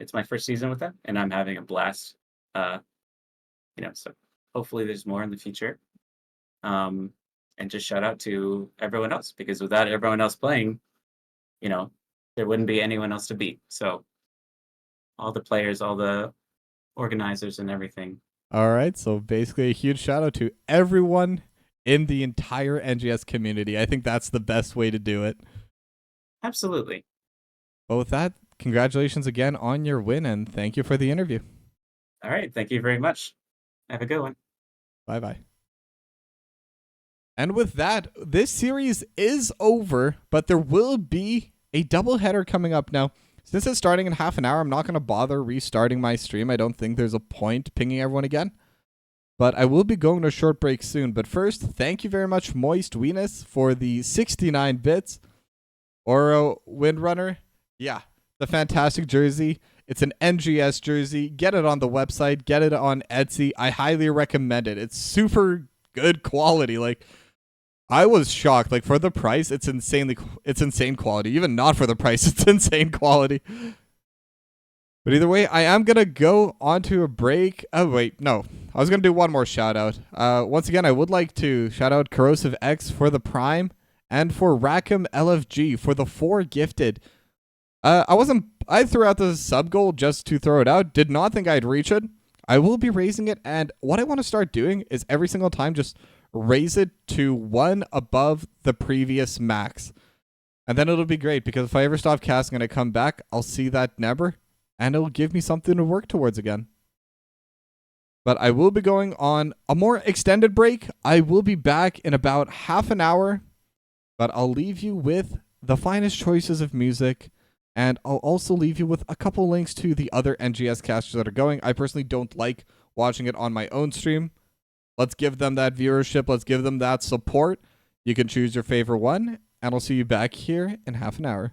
It's my first season with them, and I'm having a blast. Uh, so hopefully there's more in the future. Um, and just shout out to everyone else, because without everyone else playing, you know, there wouldn't be anyone else to beat. So all the players, all the organizers, and everything. All right. So basically, a huge shout out to everyone in the entire NGS community. I think that's the best way to do it. Absolutely. Well, with that, congratulations again on your win, and thank you for the interview. All right. Thank you very much. Have a good one. Bye bye. And with that, this series is over, but there will be a doubleheader coming up now. Since it's starting in half an hour, I'm not going to bother restarting my stream. I don't think there's a point pinging everyone again. But I will be going to a short break soon. But first, thank you very much, Moist Weenus, for the 69 bits. Oro Windrunner, yeah, the fantastic jersey. It's an NGS jersey. Get it on the website. Get it on Etsy. I highly recommend it. It's super good quality. Like, I was shocked. Like, for the price, it's insane quality. Even not for the price, it's insane quality. But either way, I am going to go on to a break. Oh, wait, no. I was going to do one more shout out. Once again, I would like to shout out Corrosive X for the Prime and for Rackham LFG for the 4 gifted. I threw out the sub goal just to throw it out. Did not think I'd reach it. I will be raising it, and what I want to start doing is every single time just raise it to 1 above the previous max. And then it'll be great, because if I ever stop casting and I come back, I'll see that number, and it'll give me something to work towards again. But I will be going on a more extended break. I will be back in about half an hour, but I'll leave you with the finest choices of music, and I'll also leave you with a couple links to the other NGS casters that are going. I personally don't like watching it on my own stream. Let's give them that viewership. Let's give them that support. You can choose your favorite one, and I'll see you back here in half an hour.